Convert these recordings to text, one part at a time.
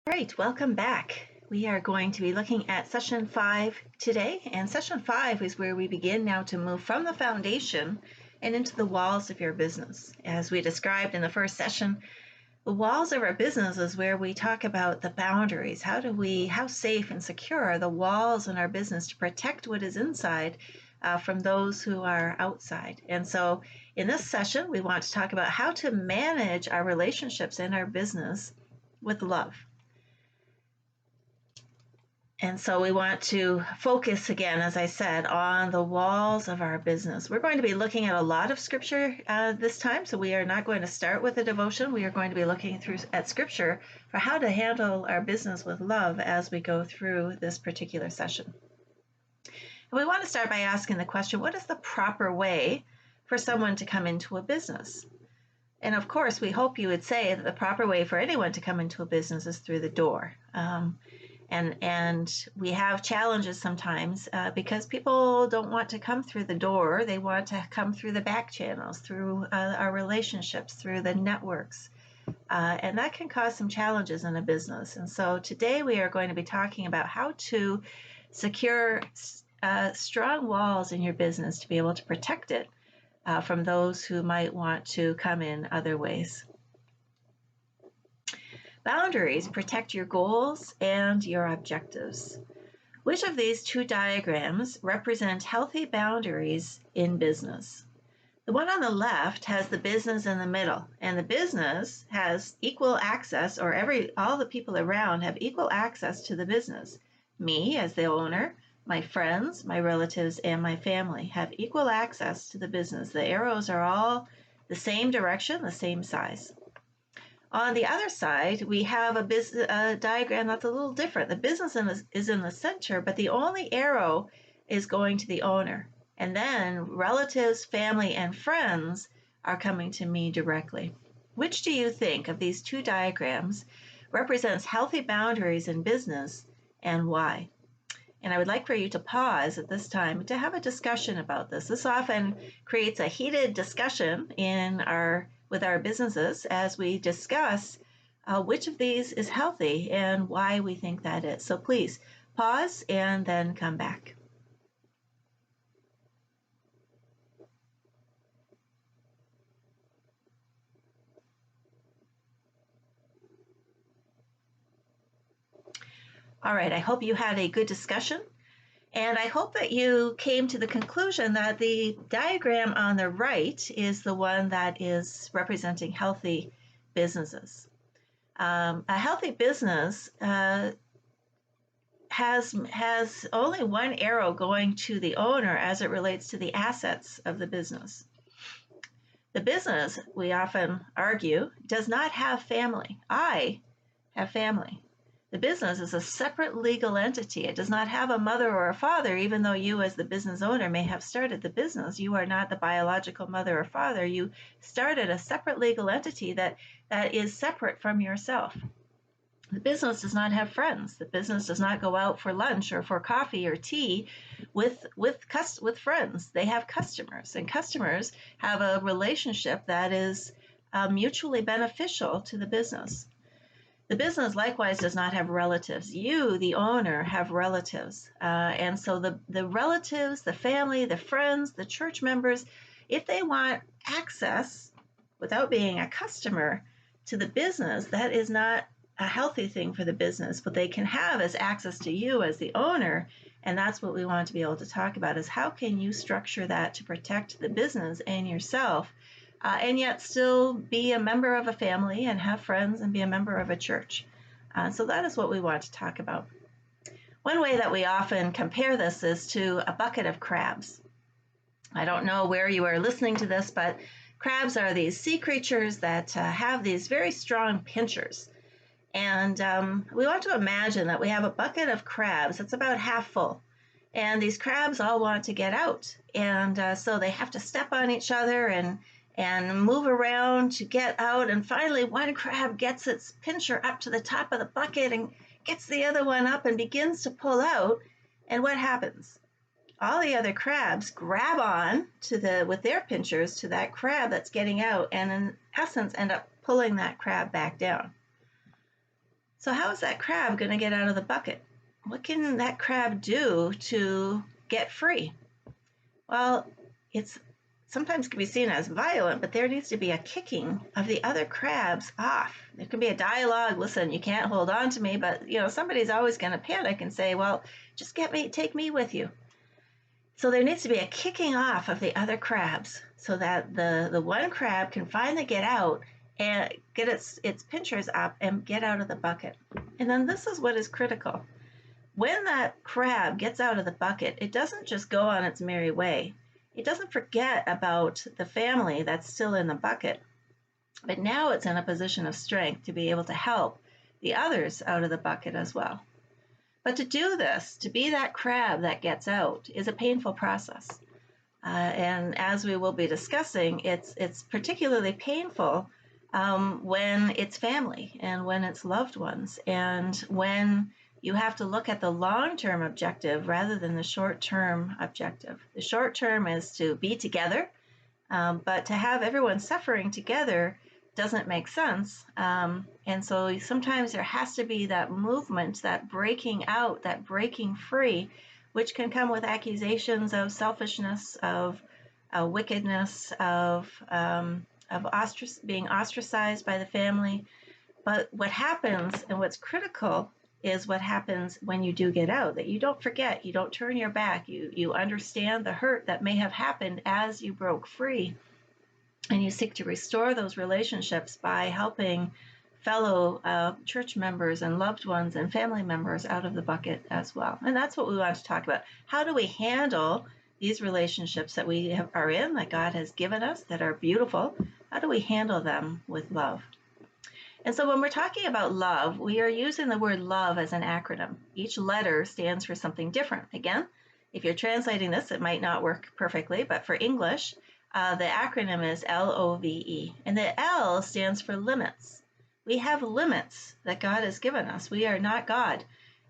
All right, welcome back. We are going to be looking at session 5 today, and session 5 is where we begin now to move from the foundation and into the walls of your business. As we described in the first session, the walls of our business is where we talk about the boundaries. How safe and secure are the walls in our business to protect what is inside from those who are outside. And so in this session, we want to talk about how to manage our relationships in our business with love. And so we want to focus again, as I said, on the walls of our business. We're going to be looking at a lot of scripture this time, so we are not going to start with a devotion. We are going to be looking at scripture for how to handle our business with love as we go through this particular session. And we want to start by asking the question, what is the proper way for someone to come into a business? And of course, we hope you would say that the proper way for anyone to come into a business is through the door. And we have challenges sometimes because people don't want to come through the door. They want to come through the back channels, through our relationships, through the networks. And that can cause some challenges in a business. And so today we are going to be talking about how to secure strong walls in your business to be able to protect it from those who might want to come in other ways. Boundaries protect your goals and your objectives. Which of these two diagrams represent healthy boundaries in business? The one on the left has the business in the middle, and the business has equal access, or all the people around have equal access to the business. Me as the owner, my friends, my relatives, and my family have equal access to the business. The arrows are all the same direction, the same size. On the other side, we have a diagram that's a little different. The business is in the center, but the only arrow is going to the owner. And then relatives, family, and friends are coming to me directly. Which do you think of these two diagrams represents healthy boundaries in business, and why? And I would like for you to pause at this time to have a discussion about this. This often creates a heated discussion with our businesses as we discuss which of these is healthy and why we think that is. So please pause and then come back. All right, I hope you had a good discussion. And I hope that you came to the conclusion that the diagram on the right is the one that is representing healthy businesses. A healthy business has only one arrow going to the owner as it relates to the assets of the business. The business, we often argue, does not have family. I have family. The business is a separate legal entity. It does not have a mother or a father, even though you as the business owner may have started the business. You are not the biological mother or father. You started a separate legal entity that is separate from yourself. The business does not have friends. The business does not go out for lunch or for coffee or tea with friends. They have customers, and customers have a relationship that is mutually beneficial to the business. The business likewise does not have relatives. You, the owner, have relatives. And so the relatives, the family, the friends, the church members, if they want access without being a customer to the business, that is not a healthy thing for the business. What they can have is access to you as the owner. And that's what we want to be able to talk about, is how can you structure that to protect the business and yourself, and yet still be a member of a family and have friends and be a member of a church. So that is what we want to talk about. One way that we often compare this is to a bucket of crabs. I don't know where you are listening to this, but crabs are these sea creatures that have these very strong pinchers. And we want to imagine that we have a bucket of crabs that's about half full. And these crabs all want to get out. And so they have to step on each other and move around to get out. And finally, one crab gets its pincher up to the top of the bucket and gets the other one up and begins to pull out. And what happens? All the other crabs grab on with their pinchers to that crab that's getting out, and in essence end up pulling that crab back down. So how is that crab going to get out of the bucket? What can that crab do to get free? Well, it's sometimes can be seen as violent, but there needs to be a kicking of the other crabs off. There can be a dialogue. Listen, you can't hold on to me, but somebody's always going to panic and say, well, just take me with you. So there needs to be a kicking off of the other crabs so that the one crab can finally get out and get its pinchers up and get out of the bucket. And then this is what is critical. When that crab gets out of the bucket, it doesn't just go on its merry way. It doesn't forget about the family that's still in the bucket, but now it's in a position of strength to be able to help the others out of the bucket as well. But to do this, to be that crab that gets out, is a painful process. And as we will be discussing, it's particularly painful when it's family and when it's loved ones and when you have to look at the long-term objective rather than the short-term objective. The short term is to be together, but to have everyone suffering together doesn't make sense. And so sometimes there has to be that movement, that breaking out, that breaking free, which can come with accusations of selfishness, of wickedness, of being ostracized by the family. But what happens and what's critical is what happens when you do get out, that you don't forget, you don't turn your back, you understand the hurt that may have happened as you broke free, and you seek to restore those relationships by helping fellow church members and loved ones and family members out of the bucket as well. And that's what we want to talk about. How do we handle these relationships that we are in, that God has given us, that are beautiful? How do we handle them with love? And so when we're talking about love, we are using the word love as an acronym. Each letter stands for something different. Again, if you're translating this, it might not work perfectly, but for English, the acronym is LOVE. And the L stands for limits. We have limits that God has given us. We are not God.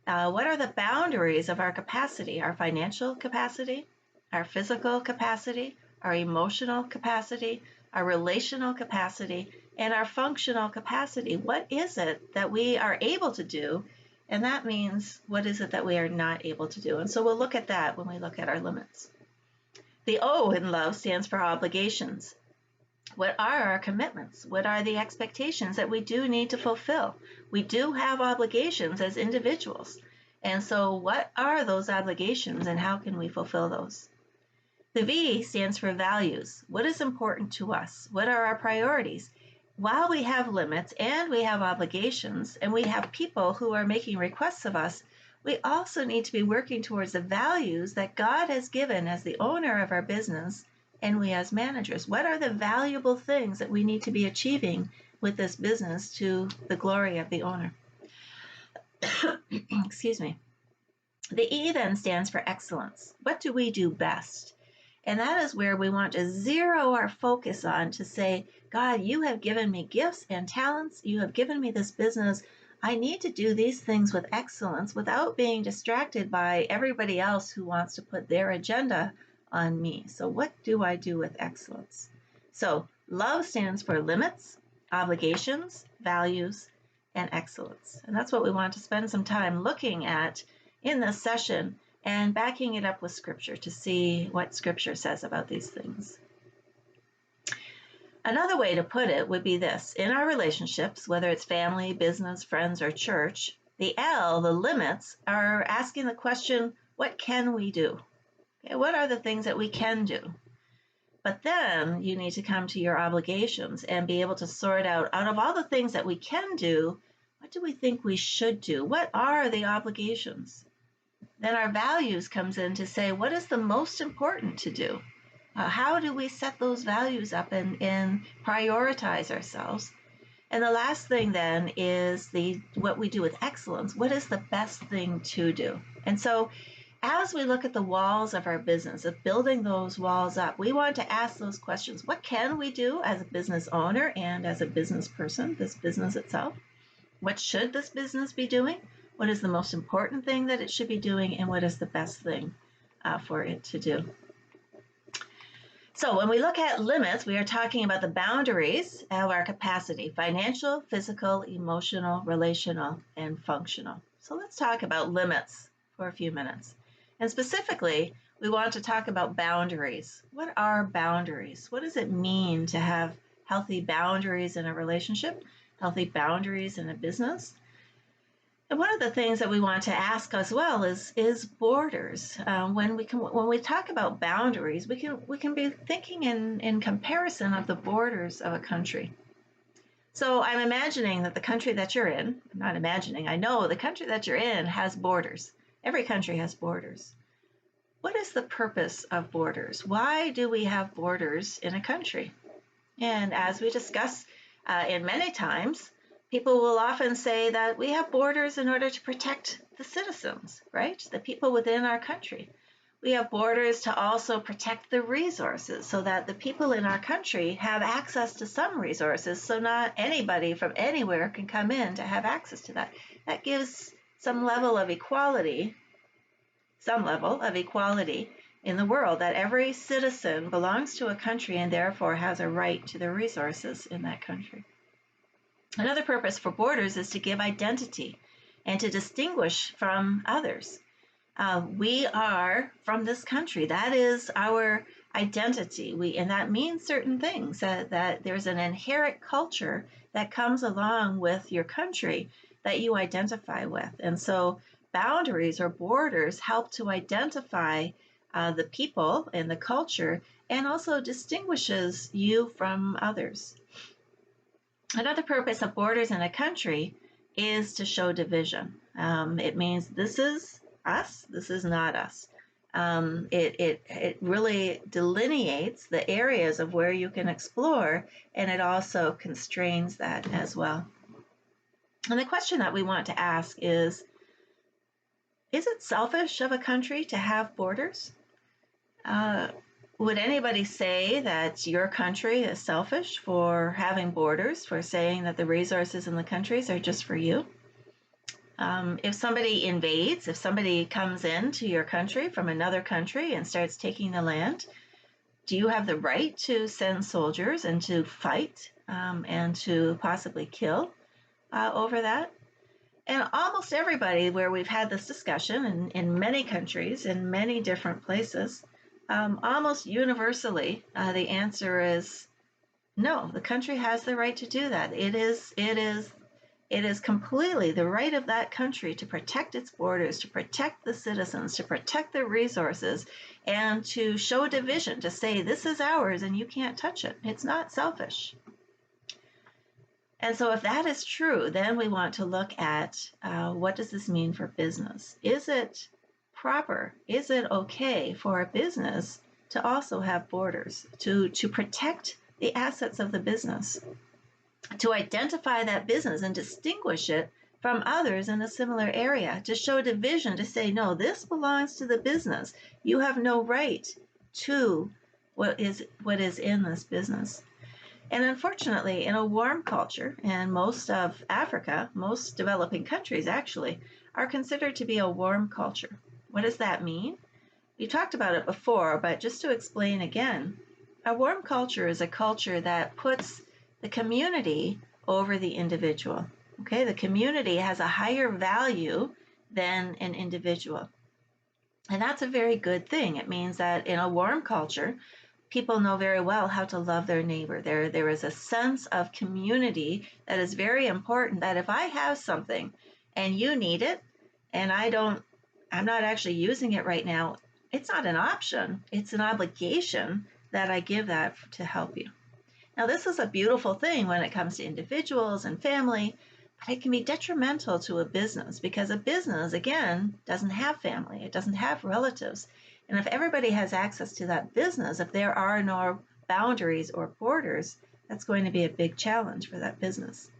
What are the boundaries of our capacity? Our financial capacity, our physical capacity, our emotional capacity, our relational capacity, and our functional capacity. What is it that we are able to do? And that means, what is it that we are not able to do? And so we'll look at that when we look at our limits. The O in love stands for obligations. What are our commitments? What are the expectations that we do need to fulfill? We do have obligations as individuals. And so what are those obligations and how can we fulfill those? The V stands for values. What is important to us? What are our priorities? While we have limits and we have obligations and we have people who are making requests of us, we also need to be working towards the values that God has given as the owner of our business and we as managers. What are the valuable things that we need to be achieving with this business to the glory of the owner? Excuse me. The E then stands for excellence. What do we do best? And that is where we want to zero our focus on to say, God, you have given me gifts and talents. You have given me this business. I need to do these things with excellence without being distracted by everybody else who wants to put their agenda on me. So what do I do with excellence? So love stands for limits, obligations, values, and excellence. And that's what we want to spend some time looking at in this session and backing it up with Scripture to see what Scripture says about these things. Another way to put it would be this. In our relationships, whether it's family, business, friends, or church, the L, the limits, are asking the question, what can we do? Okay, what are the things that we can do? But then you need to come to your obligations and be able to sort out of all the things that we can do, what do we think we should do? What are the obligations? Then our values comes in to say, what is the most important to do? How do we set those values up and prioritize ourselves? And the last thing then is what we do with excellence. What is the best thing to do? And so as we look at the walls of our business, of building those walls up, we want to ask those questions. What can we do as a business owner and as a business person, this business itself? What should this business be doing? What is the most important thing that it should be doing? And what is the best thing for it to do? So when we look at limits, we are talking about the boundaries of our capacity: financial, physical, emotional, relational, and functional. So let's talk about limits for a few minutes. And specifically, we want to talk about boundaries. What are boundaries? What does it mean to have healthy boundaries in a relationship, healthy boundaries in a business? And one of the things that we want to ask as well is borders. When we talk about boundaries, we can be thinking in comparison of the borders of a country. So I'm imagining that the country that you're in, I'm not imagining, I know the country that you're in has borders. Every country has borders. What is the purpose of borders? Why do we have borders in a country? And as we discuss in many times, people will often say that we have borders in order to protect the citizens, right? The people within our country. We have borders to also protect the resources so that the people in our country have access to some resources, so not anybody from anywhere can come in to have access to that. That gives some level of equality in the world, that every citizen belongs to a country and therefore has a right to the resources in that country. Another purpose for borders is to give identity and to distinguish from others. We are from this country. That is our identity. And that means certain things, that there's an inherent culture that comes along with your country that you identify with. And so boundaries or borders help to identify the people and the culture, and also distinguishes you from others. Another purpose of borders in a country is to show division. It means this is us, this is not us. It really delineates the areas of where you can explore, and it also constrains that as well. And the question that we want to ask is it selfish of a country to have borders? Would anybody say that your country is selfish for having borders, for saying that the resources in the countries are just for you? If somebody invades, if somebody comes into your country from another country and starts taking the land, do you have the right to send soldiers and to fight and to possibly kill over that? And almost everybody where we've had this discussion in many countries, in many different places, almost universally, the answer is no. The country has the right to do that. It is completely the right of that country to protect its borders, to protect the citizens, to protect the resources, and to show division, to say this is ours and you can't touch it. It's not selfish. And so if that is true, then we want to look at what does this mean for business? Is it proper? Is it okay for a business to also have borders, to protect the assets of the business, to identify that business and distinguish it from others in a similar area, to show division, to say, no, this belongs to the business. You have no right to what is in this business. And unfortunately, in a warm culture, and most of Africa, most developing countries actually, are considered to be a warm culture. What does that mean? We talked about it before, but just to explain again, a warm culture is a culture that puts the community over the individual. Okay, the community has a higher value than an individual. And that's a very good thing. It means that in a warm culture, people know very well how to love their neighbor. There is a sense of community that is very important, that if I have something and you need it and I'm not actually using it right now, it's not an option, it's an obligation that I give that to help you. Now, this is a beautiful thing when it comes to individuals and family, but it can be detrimental to a business, because a business, again, doesn't have family, it doesn't have relatives. And if everybody has access to that business, if there are no boundaries or borders, that's going to be a big challenge for that business.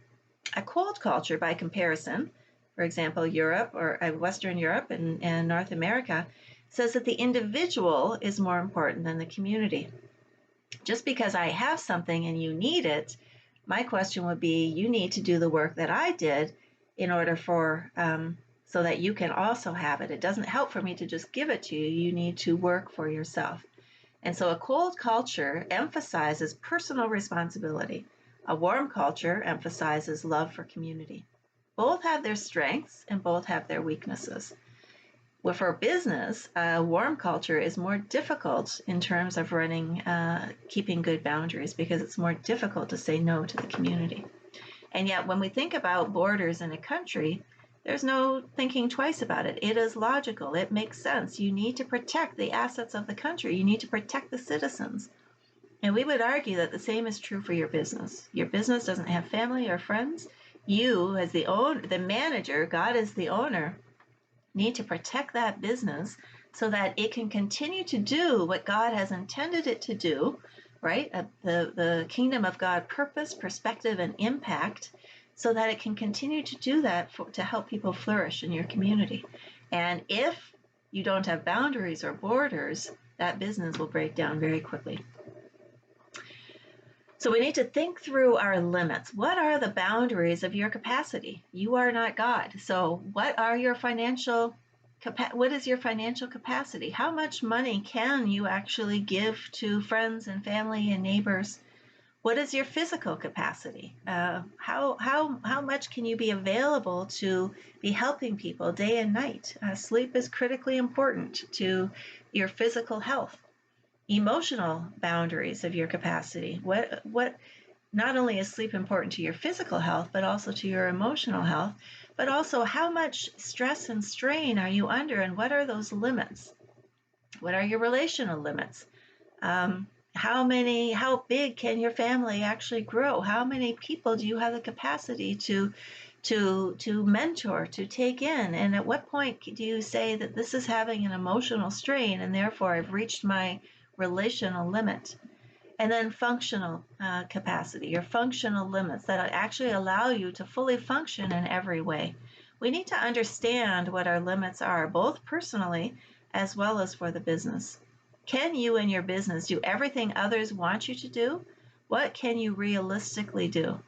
A cold culture, by comparison, for example, Europe or Western Europe and North America, says that the individual is more important than the community. Just because I have something and you need it, my question would be, you need to do the work that I did in order for so that you can also have it. It doesn't help for me to just give it to you. You need to work for yourself. And so a cold culture emphasizes personal responsibility. A warm culture emphasizes love for community. Both have their strengths and both have their weaknesses. Well, for business, a warm culture is more difficult in terms of running, keeping good boundaries, because it's more difficult to say no to the community. And yet, when we think about borders in a country, there's no thinking twice about it. It is logical. It makes sense. You need to protect the assets of the country. You need to protect the citizens. And we would argue that the same is true for your business. Your business doesn't have family or friends. You, as the manager, God is the owner, need to protect that business so that it can continue to do what God has intended it to do, right? The kingdom of God purpose, perspective, and impact, so that it can continue to do that to help people flourish in your community. And if you don't have boundaries or borders, that business will break down very quickly. So we need to think through our limits. What are the boundaries of your capacity? You are not God. So what is your financial capacity? How much money can you actually give to friends and family and neighbors? What is your physical capacity? How much can you be available to be helping people day and night? Sleep is critically important to your physical health. Emotional boundaries of your capacity. What not only is sleep important to your physical health, but also to your emotional health, but also how much stress and strain are you under, and what are those limits? What are your relational limits? How big can your family actually grow? How many people do you have the capacity to mentor, to take in? And at what point do you say that this is having an emotional strain and therefore I've reached my relational limit? And then functional capacity, your functional limits that actually allow you to fully function in every way. We need to understand what our limits are, both personally as well as for the business. Can you and your business do everything others want you to do? What can you realistically do?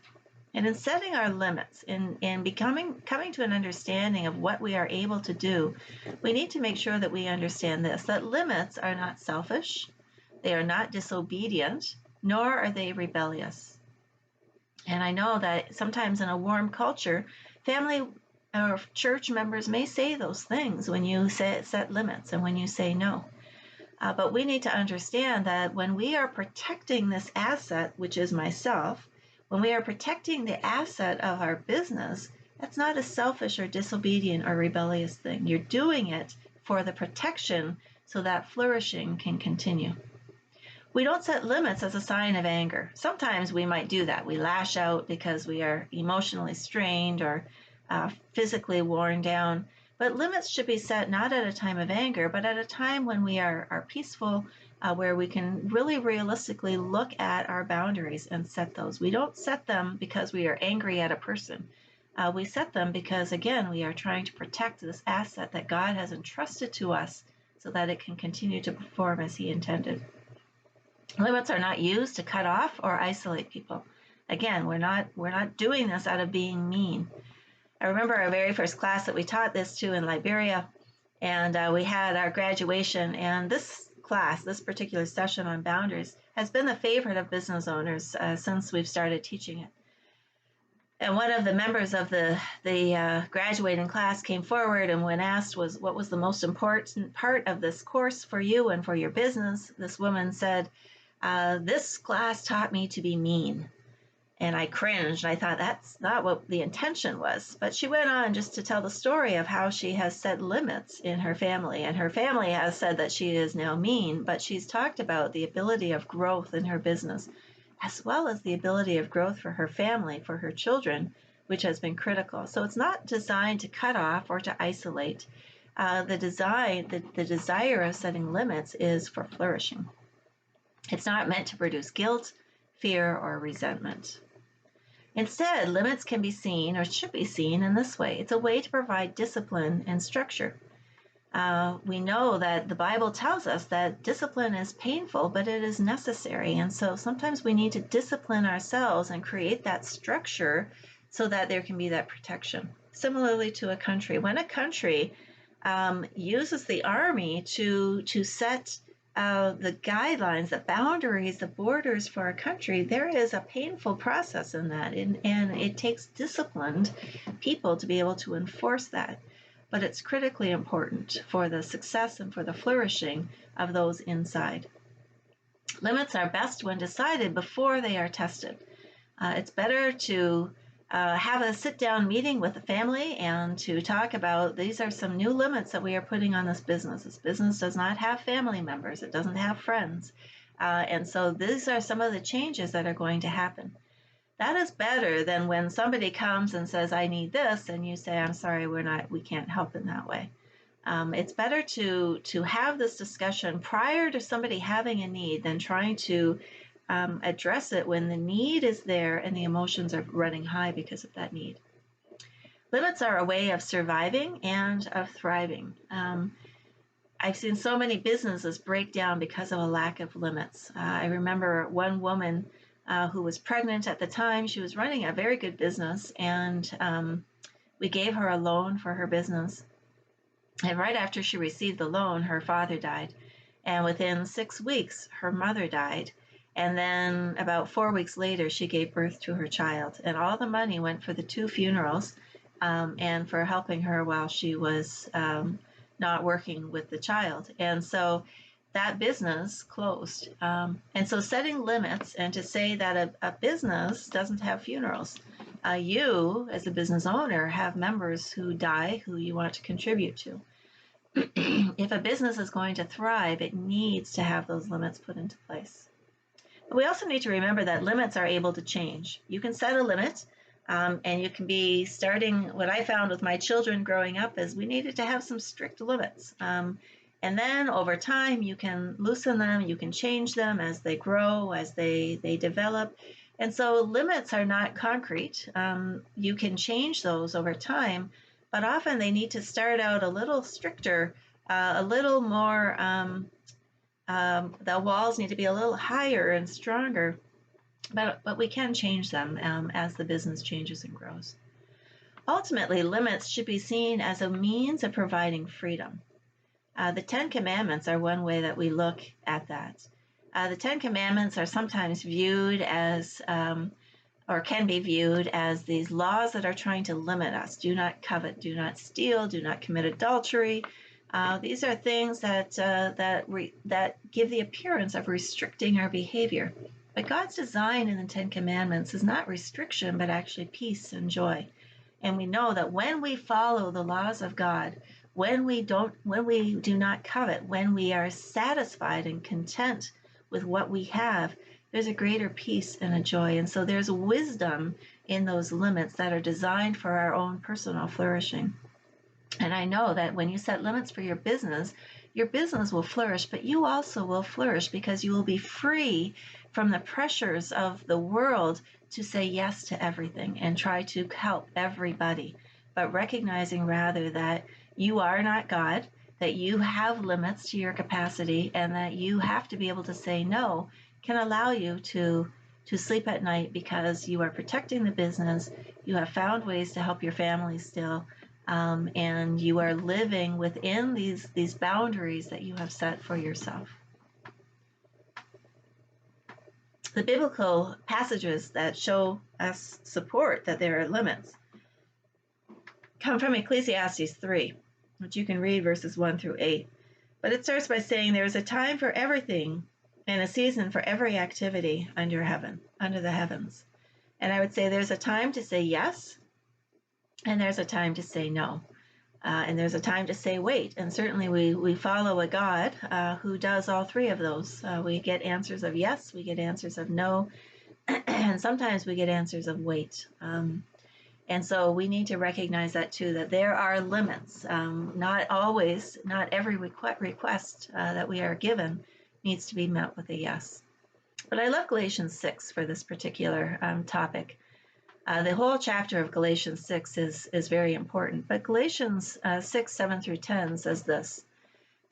And in setting our limits, in coming to an understanding of what we are able to do, we need to make sure that we understand this, that limits are not selfish, they are not disobedient, nor are they rebellious. And I know that sometimes in a warm culture, family or church members may say those things when you set limits and when you say no. But we need to understand that when we are protecting this asset, which is myself, when we are protecting the asset of our business, that's not a selfish or disobedient or rebellious thing. You're doing it for the protection so that flourishing can continue. We don't set limits as a sign of anger. Sometimes we might do that. We lash out because we are emotionally strained or physically worn down. But limits should be set not at a time of anger, but at a time when we are peaceful, where we can really realistically look at our boundaries and set those. We don't set them because we are angry at a person. We set them because, again, we are trying to protect this asset that God has entrusted to us so that it can continue to perform as He intended. Limits are not used to cut off or isolate people. Again, we're not doing this out of being mean. I remember our very first class that we taught this to in Liberia, and we had our graduation, and this class, this particular session on boundaries, has been the favorite of business owners since we've started teaching it. And one of the members of the graduating class came forward, and when asked what was the most important part of this course for you and for your business, this woman said, this class taught me to be mean. And I cringed. I thought that's not what the intention was. But she went on just to tell the story of how she has set limits in her family. And her family has said that she is now mean, but she's talked about the ability of growth in her business, as well as the ability of growth for her family, for her children, which has been critical. So it's not designed to cut off or to isolate. The desire of setting limits is for flourishing. It's not meant to produce guilt, fear, or resentment. Instead, limits can be seen, or should be seen, in this way. It's a way to provide discipline and structure. We know that the Bible tells us that discipline is painful, but it is necessary. And so sometimes we need to discipline ourselves and create that structure so that there can be that protection. Similarly to a country. When a country uses the army to set the guidelines, the boundaries, the borders for our country, there is a painful process in that. And it takes disciplined people to be able to enforce that. But it's critically important for the success and for the flourishing of those inside. Limits are best when decided before they are tested. It's better to have a sit-down meeting with the family and to talk about these are some new limits that we are putting on this business. This business does not have family members. It doesn't have friends. And so these are some of the changes that are going to happen. That is better than when somebody comes and says, I need this, and you say, I'm sorry, we can't help in that way. It's better to have this discussion prior to somebody having a need than trying to address it when the need is there and the emotions are running high because of that need. Limits are a way of surviving and of thriving. I've seen so many businesses break down because of a lack of limits. I remember one woman who was pregnant at the time. She was running a very good business, and we gave her a loan for her business. And right after she received the loan, her father died. And within 6 weeks, her mother died. And then about 4 weeks later, she gave birth to her child. And all the money went for the 2 funerals and for helping her while she was not working with the child. And so that business closed. And so setting limits and to say that a business doesn't have funerals. You, as a business owner, have members who die who you want to contribute to. If a business is going to thrive, it needs to have those limits put into place. But we also need to remember that limits are able to change. You can set a limit, and you can be starting. What I found with my children growing up is we needed to have some strict limits. And then over time, you can loosen them, you can change them as they grow, as they develop. And so limits are not concrete. You can change those over time, but often they need to start out a little stricter, a little more, the walls need to be a little higher and stronger, but we can change them as the business changes and grows. Ultimately, limits should be seen as a means of providing freedom. The 10 Commandments are one way that we look at that. The 10 Commandments are sometimes viewed as or can be viewed as these laws that are trying to limit us. Do not covet, do not steal, do not commit adultery. These are things that give the appearance of restricting our behavior. But God's design in the 10 Commandments is not restriction, but actually peace and joy. And we know that when we follow the laws of God, when we do not covet, when we are satisfied and content with what we have, there's a greater peace and a joy. And so there's wisdom in those limits that are designed for our own personal flourishing. And I know that when you set limits for your business will flourish, but you also will flourish because you will be free from the pressures of the world to say yes to everything and try to help everybody, but recognizing rather that you are not God, that you have limits to your capacity, and that you have to be able to say no can allow you to sleep at night because you are protecting the business, you have found ways to help your family still, and you are living within these boundaries that you have set for yourself. The biblical passages that show us support that there are limits come from Ecclesiastes 3, which you can read verses 1 through 8. But it starts by saying there is a time for everything and a season for every activity under the heavens. And I would say there's a time to say yes, and there's a time to say no. And there's a time to say wait. And certainly we follow a God who does all three of those. We get answers of yes, we get answers of no, and sometimes we get answers of wait. And so we need to recognize that too, that there are limits. Not every request that we are given needs to be met with a yes. But I love Galatians 6 for this particular topic. The whole chapter of Galatians 6 is very important. But Galatians 6, 7 through 10 says this: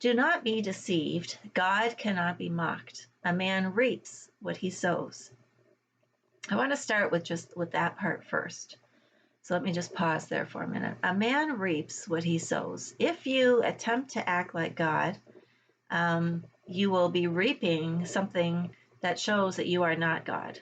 Do not be deceived. God cannot be mocked. A man reaps what he sows. I want to start with that part first. So let me just pause there for a minute. A man reaps what he sows. If you attempt to act like God, you will be reaping something that shows that you are not God.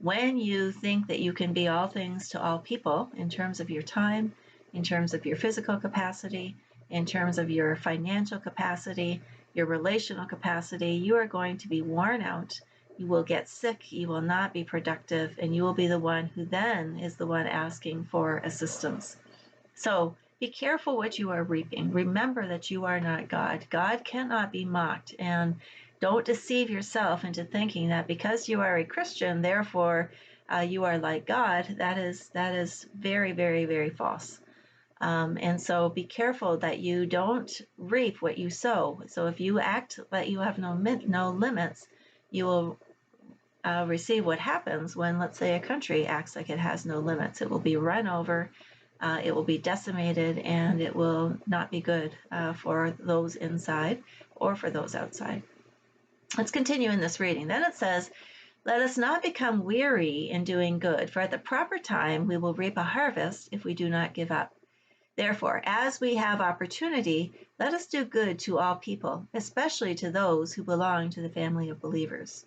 When you think that you can be all things to all people in terms of your time, in terms of your physical capacity, in terms of your financial capacity, your relational capacity, you are going to be worn out. You will get sick, you will not be productive, and you will be the one who then is the one asking for assistance. So be careful what you are reaping. Remember that you are not God. God cannot be mocked. And don't deceive yourself into thinking that because you are a Christian, therefore you are like God. That is very, very, very false. And so be careful that you don't reap what you sow. So if you act that you have no limits, you will receive what happens when, let's say, a country acts like it has no limits. It will be run over, it will be decimated, and it will not be good for those inside or for those outside. Let's continue in this reading. Then it says, "Let us not become weary in doing good, for at the proper time we will reap a harvest if we do not give up. Therefore, as we have opportunity, let us do good to all people, especially to those who belong to the family of believers."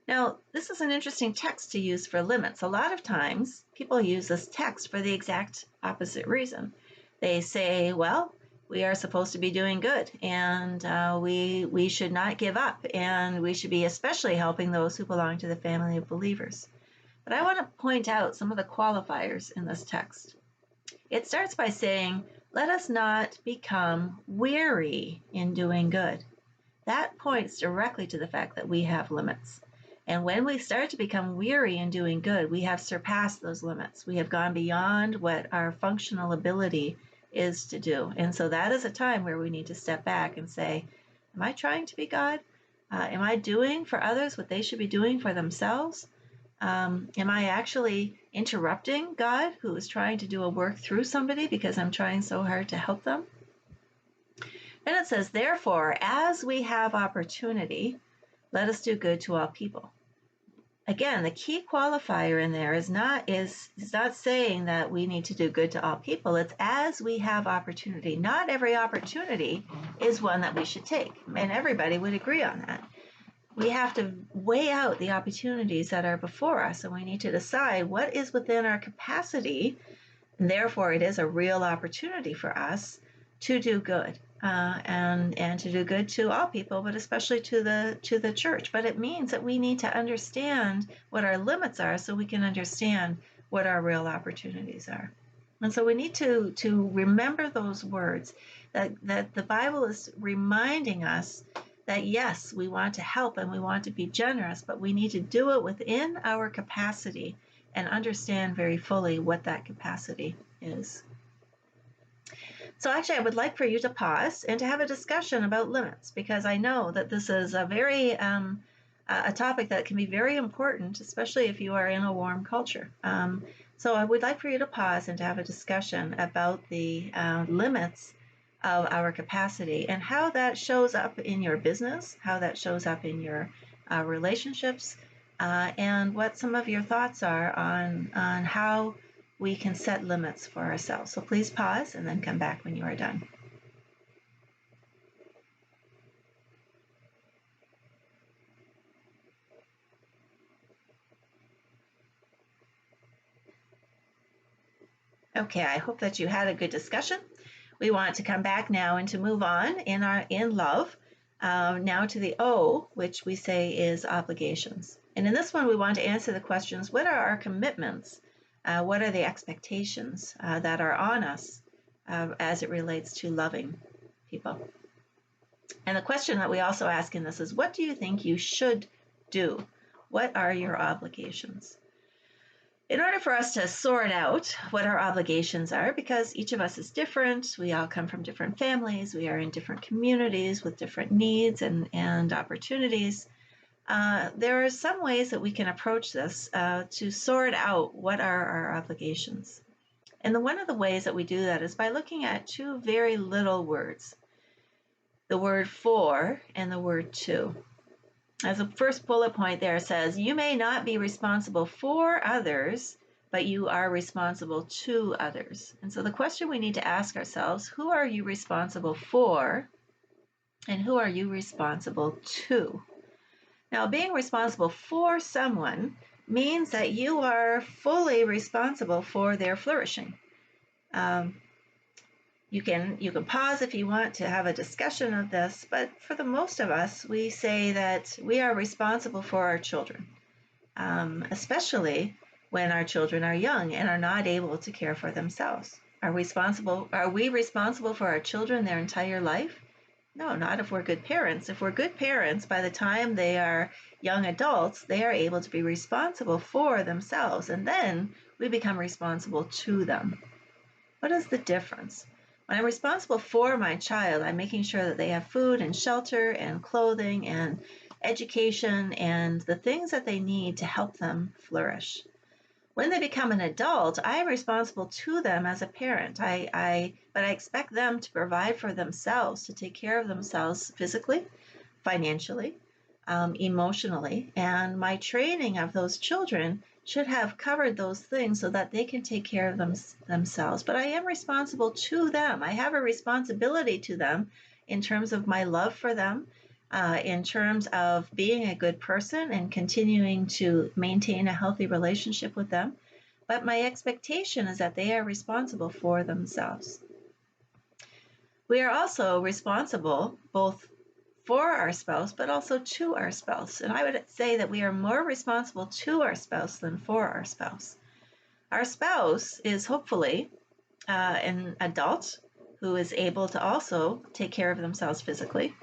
Now, this is an interesting text to use for limits. A lot of times, people use this text for the exact opposite reason. They say, well, we are supposed to be doing good, and we should not give up, and we should be especially helping those who belong to the family of believers. But I want to point out some of the qualifiers in this text. It starts by saying, let us not become weary in doing good. That points directly to the fact that we have limits. And when we start to become weary in doing good, we have surpassed those limits. We have gone beyond what our functional ability is to do. And so that is a time where we need to step back and say, am I trying to be God? Am I doing for others what they should be doing for themselves? Am I actually interrupting God, who is trying to do a work through somebody because I'm trying so hard to help them? Then it says, therefore, as we have opportunity, let us do good to all people. Again, the key qualifier in there is not saying that we need to do good to all people. It's as we have opportunity. Not every opportunity is one that we should take, and everybody would agree on that. We have to weigh out the opportunities that are before us, and we need to decide what is within our capacity, and therefore it is a real opportunity for us to do good. And to do good to all people, but especially to the church. But it means that we need to understand what our limits are so we can understand what our real opportunities are. And so we need to remember those words, that the Bible is reminding us that yes, we want to help and we want to be generous, but we need to do it within our capacity and understand very fully what that capacity is. So actually, I would like for you to pause and to have a discussion about limits, because I know that this is a very a topic that can be very important, especially if you are in a warm culture. So I would like for you to pause and to have a discussion about the limits of our capacity and how that shows up in your business, how that shows up in your relationships, and what some of your thoughts are on how we can set limits for ourselves. So please pause and then come back when you are done. Okay, I hope that you had a good discussion. We want to come back now and to move on in love, now to the O, which we say is obligations. And in this one, we want to answer the questions, what are our commitments? What are the expectations that are on us as it relates to loving people? And the question that we also ask in this is, what do you think you should do? What are your obligations? In order for us to sort out what our obligations are, because each of us is different, we all come from different families, we are in different communities with different needs and opportunities, there are some ways that we can approach this to sort out what are our obligations. And one of the ways that we do that is by looking at two very little words, the word for and the word to. As a first bullet point there says, you may not be responsible for others, but you are responsible to others. And so the question we need to ask ourselves, who are you responsible for And who are you responsible to? Now, being responsible for someone means that you are fully responsible for their flourishing. Um, you can pause if you want to have a discussion of this, but for the most of us, we say that we are responsible for our children, especially when our children are young and are not able to care for themselves. Are we responsible for our children their entire life? No, not if we're good parents. If we're good parents, by the time they are young adults, they are able to be responsible for themselves, and then we become responsible to them. What is the difference? When I'm responsible for my child, I'm making sure that they have food and shelter and clothing and education and the things that they need to help them flourish. When they become an adult, I am responsible to them as a parent. But I expect them to provide for themselves, to take care of themselves physically, financially, emotionally. And my training of those children should have covered those things so that they can take care of themselves. But I am responsible to them. I have a responsibility to them in terms of my love for them, in terms of being a good person and continuing to maintain a healthy relationship with them. But my expectation is that they are responsible for themselves. We are also responsible both for our spouse, but also to our spouse. And I would say that we are more responsible to our spouse than for our spouse. Our spouse is hopefully an adult who is able to also take care of themselves physically,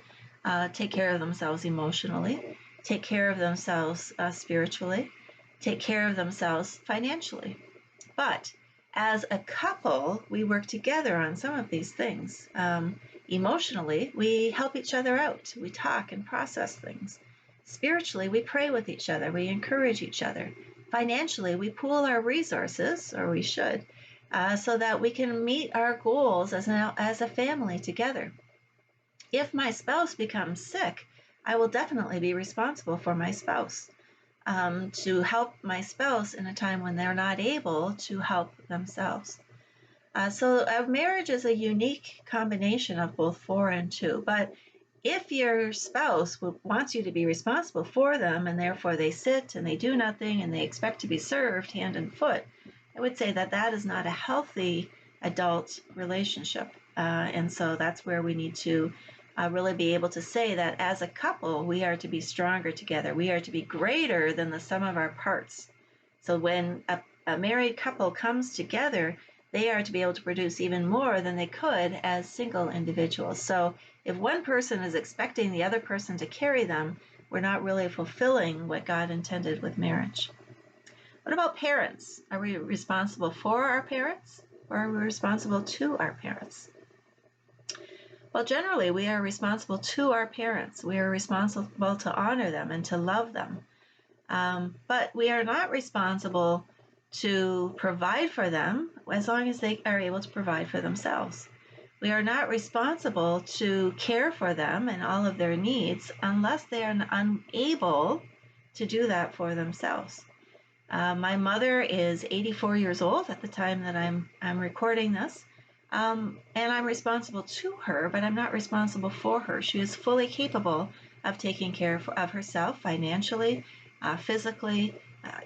take care of themselves emotionally, take care of themselves spiritually, take care of themselves financially. But as a couple, we work together on some of these things. Emotionally, we help each other out. We talk and process things. Spiritually, we pray with each other. We encourage each other. Financially, we pool our resources, or we should, so that we can meet our goals as a family together. If my spouse becomes sick, I will definitely be responsible for my spouse, to help my spouse in a time when they're not able to help themselves. So a marriage is a unique combination of both for and to. But if your spouse wants you to be responsible for them, and therefore they sit and they do nothing and they expect to be served hand and foot, I would say that that is not a healthy adult relationship. And so that's where we need to really be able to say that as a couple, we are to be stronger together. We are to be greater than the sum of our parts. So when a married couple comes together, they are to be able to produce even more than they could as single individuals. So if one person is expecting the other person to carry them, we're not really fulfilling what God intended with marriage. What about parents? Are we responsible for our parents, or are we responsible to our parents? Well, generally, we are responsible to our parents. We are responsible to honor them and to love them. But we are not responsible to provide for them as long as they are able to provide for themselves. We are not responsible to care for them and all of their needs unless they are unable to do that for themselves. My mother is 84 years old at the time that I'm recording this. And I'm responsible to her, but I'm not responsible for her. She is fully capable of taking care of herself financially, physically,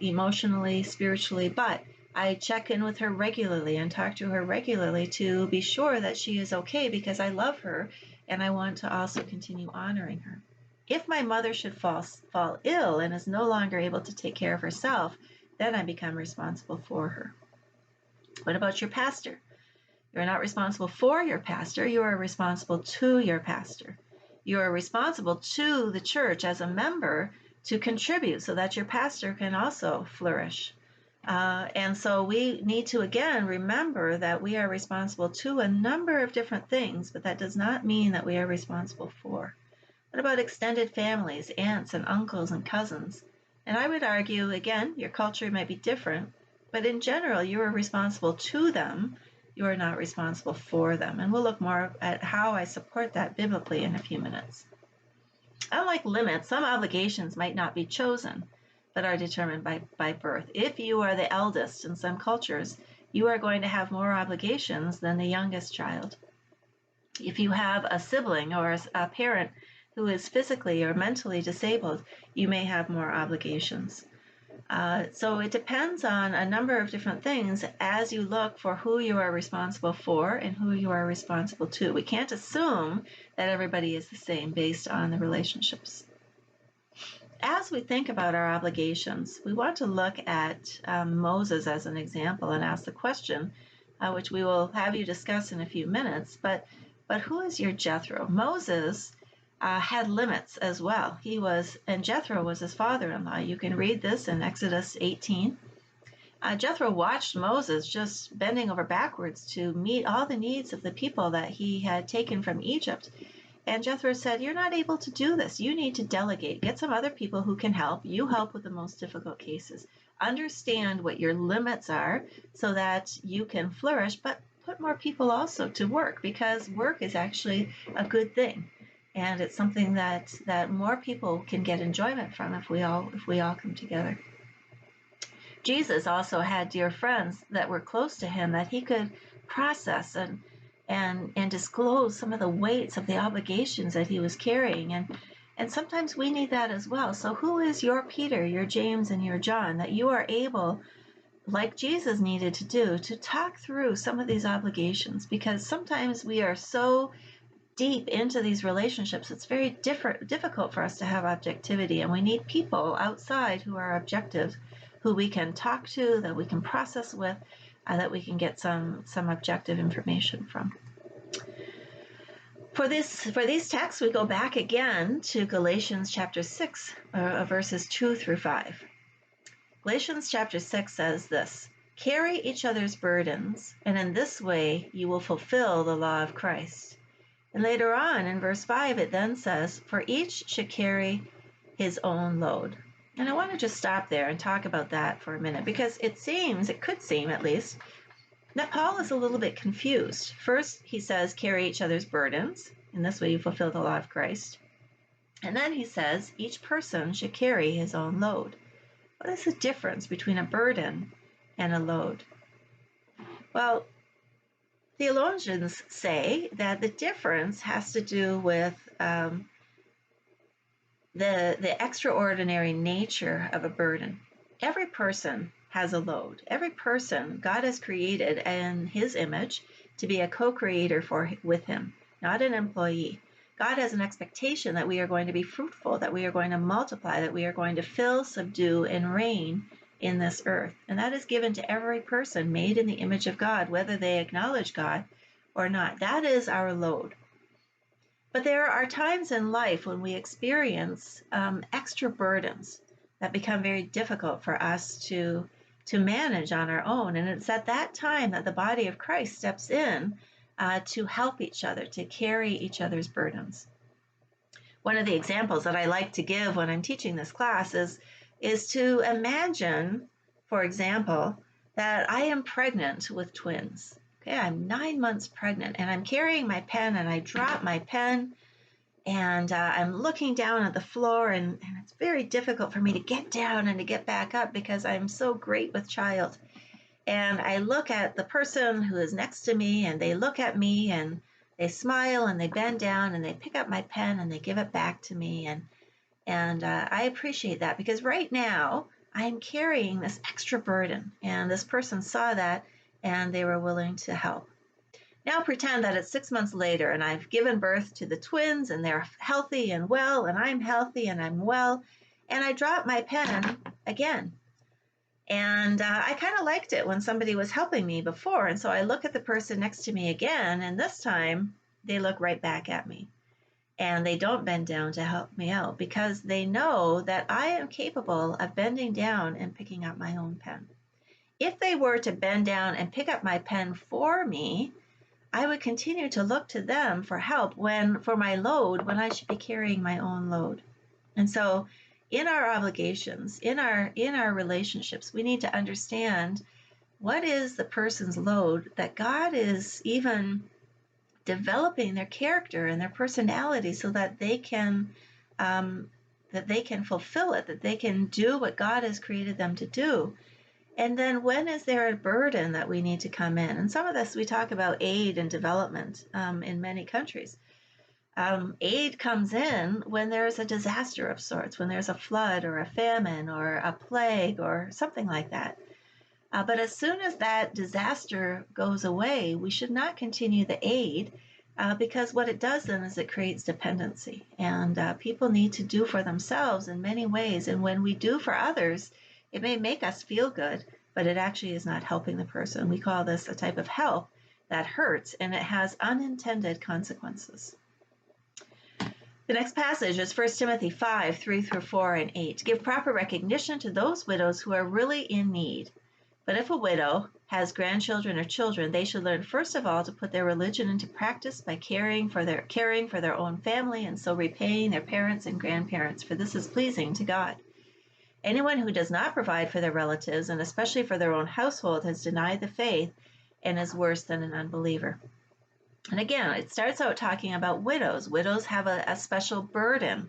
emotionally, spiritually, but I check in with her regularly and talk to her regularly to be sure that she is okay, because I love her and I want to also continue honoring her. If my mother should fall ill and is no longer able to take care of herself, then I become responsible for her. What about your pastor? You're not responsible for your pastor. You are responsible to your pastor. You are responsible to the church as a member to contribute so that your pastor can also flourish. And so we need to, again, remember that we are responsible to a number of different things, but that does not mean that we are responsible for. What about extended families, aunts and uncles and cousins? And I would argue, again, your culture might be different, but in general, you are responsible to them. You are not responsible for them. And we'll look more at how I support that biblically in a few minutes. Unlike limits, some obligations might not be chosen, but are determined by birth. If you are the eldest in some cultures, you are going to have more obligations than the youngest child. If you have a sibling or a parent who is physically or mentally disabled, you may have more obligations. So it depends on a number of different things as you look for who you are responsible for and who you are responsible to. We can't assume that everybody is the same based on the relationships. As we think about our obligations, we want to look at Moses as an example and ask the question, which we will have you discuss in a few minutes, but who is your Jethro? Moses had limits as well. And Jethro was his father-in-law. You can read this in Exodus 18. Jethro watched Moses just bending over backwards to meet all the needs of the people that he had taken from Egypt. And Jethro said, "You're not able to do this. You need to delegate. Get some other people who can help. You help with the most difficult cases. Understand what your limits are so that you can flourish, but put more people also to work, because work is actually a good thing. And it's something that more people can get enjoyment from if we all come together." Jesus also had dear friends that were close to him that he could process and disclose some of the weights of the obligations that he was carrying. And sometimes we need that as well. So who is your Peter, your James, and your John that you are able, like Jesus needed to do, to talk through some of these obligations? Because sometimes we are so deep into these relationships, it's very difficult for us to have objectivity, and we need people outside who are objective, who we can talk to, that we can process with, that we can get some objective information from. For these texts, we go back again to Galatians chapter 6, verses 2 through 5. Galatians chapter 6 says this: "Carry each other's burdens, and in this way you will fulfill the law of Christ." And later on in verse 5, it then says, "For each should carry his own load." And I want to just stop there and talk about that for a minute, because it could seem at least, that Paul is a little bit confused. First, he says, carry each other's burdens. In this way, you fulfill the law of Christ. And then he says, each person should carry his own load. What is the difference between a burden and a load? Well, theologians say that the difference has to do with the extraordinary nature of a burden. Every person has a load. Every person God has created in his image to be a co-creator with him, not an employee. God has an expectation that we are going to be fruitful, that we are going to multiply, that we are going to fill, subdue, and reign in this earth. And that is given to every person made in the image of God, whether they acknowledge God or not. That is our load. But there are times in life when we experience extra burdens that become very difficult for us to manage on our own. And it's at that time that the body of Christ steps in to help each other, to carry each other's burdens. One of the examples that I like to give when I'm teaching this class is to imagine, for example, that I am pregnant with twins. Okay, I'm 9 months pregnant, and I'm carrying my pen, and I drop my pen, and I'm looking down at the floor, and it's very difficult for me to get down and to get back up because I'm so great with child. And I look at the person who is next to me, and they look at me, and they smile, and they bend down, and they pick up my pen, and they give it back to me. And I appreciate that, because right now I'm carrying this extra burden, and this person saw that, and they were willing to help. Now pretend that it's 6 months later, and I've given birth to the twins, and they're healthy and well, and I'm healthy and I'm well, and I drop my pen again. And I kind of liked it when somebody was helping me before, and so I look at the person next to me again, and this time they look right back at me. And they don't bend down to help me out, because they know that I am capable of bending down and picking up my own pen. If they were to bend down and pick up my pen for me, I would continue to look to them for help for my load, when I should be carrying my own load. And so in our obligations, in our relationships, we need to understand what is the person's load, that God is even developing their character and their personality so that they can fulfill it, that they can do what God has created them to do. And then when is there a burden that we need to come in? And some of this we talk about aid and development in many countries. Aid comes in when there's a disaster of sorts, when there's a flood or a famine or a plague or something like that. But as soon as that disaster goes away, we should not continue the aid because what it does then is it creates dependency. And people need to do for themselves in many ways. And when we do for others, it may make us feel good, but it actually is not helping the person. We call this a type of help that hurts, and it has unintended consequences. The next passage is 1 Timothy 5, 3 through 4 and 8. Give proper recognition to those widows who are really in need. But if a widow has grandchildren or children, they should learn first of all to put their religion into practice by caring for their own family and so repaying their parents and grandparents, for this is pleasing to God. Anyone who does not provide for their relatives, and especially for their own household, has denied the faith and is worse than an unbeliever. And again, it starts out talking about widows. Widows have a special burden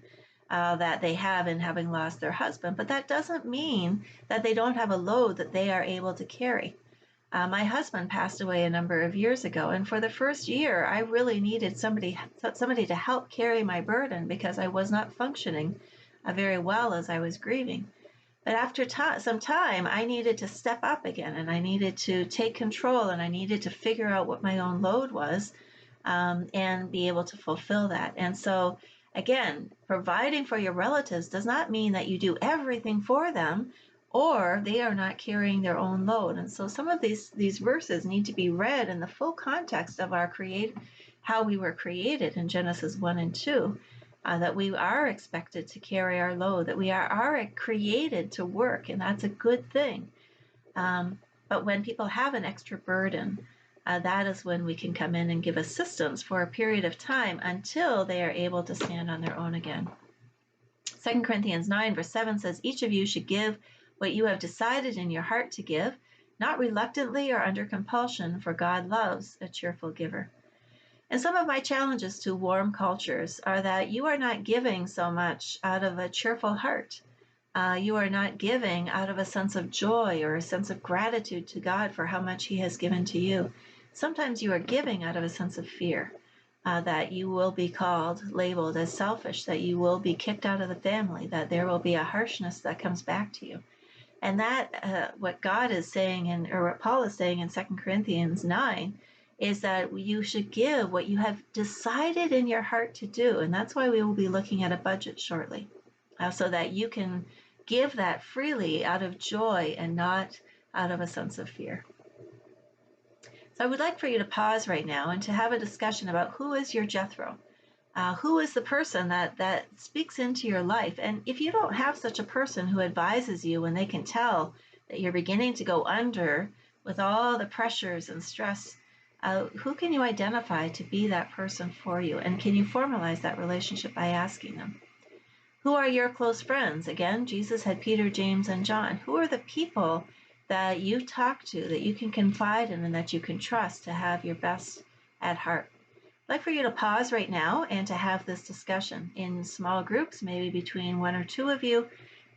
that they have in having lost their husband, but that doesn't mean that they don't have a load that they are able to carry. My husband passed away a number of years ago, and for the first year, I really needed somebody to help carry my burden because I was not functioning very well as I was grieving. But after some time, I needed to step up again, and I needed to take control, and I needed to figure out what my own load was and be able to fulfill that. And so, again, providing for your relatives does not mean that you do everything for them or they are not carrying their own load. And so some of these verses need to be read in the full context of how we were created in Genesis 1 and 2. That we are expected to carry our load, that we are created to work, and that's a good thing. But when people have an extra burden, that is when we can come in and give assistance for a period of time until they are able to stand on their own again. 2 Corinthians 9, verse 7 says, each of you should give what you have decided in your heart to give, not reluctantly or under compulsion, for God loves a cheerful giver. And some of my challenges to warm cultures are that you are not giving so much out of a cheerful heart. You are not giving out of a sense of joy or a sense of gratitude to God for how much He has given to you. Sometimes you are giving out of a sense of fear that you will be labeled as selfish, that you will be kicked out of the family, that there will be a harshness that comes back to you. And that what God is saying, or what Paul is saying in 2 Corinthians 9, is that you should give what you have decided in your heart to do. And that's why we will be looking at a budget shortly, so that you can give that freely out of joy and not out of a sense of fear. So I would like for you to pause right now and to have a discussion about who is your Jethro. Who is the person that speaks into your life? And if you don't have such a person who advises you when they can tell that you're beginning to go under with all the pressures and stress, who can you identify to be that person for you? And can you formalize that relationship by asking them? Who are your close friends? Again, Jesus had Peter, James, and John. Who are the people that you talk to, that you can confide in, and that you can trust to have your best at heart? I'd like for you to pause right now and to have this discussion in small groups, maybe between one or two of you,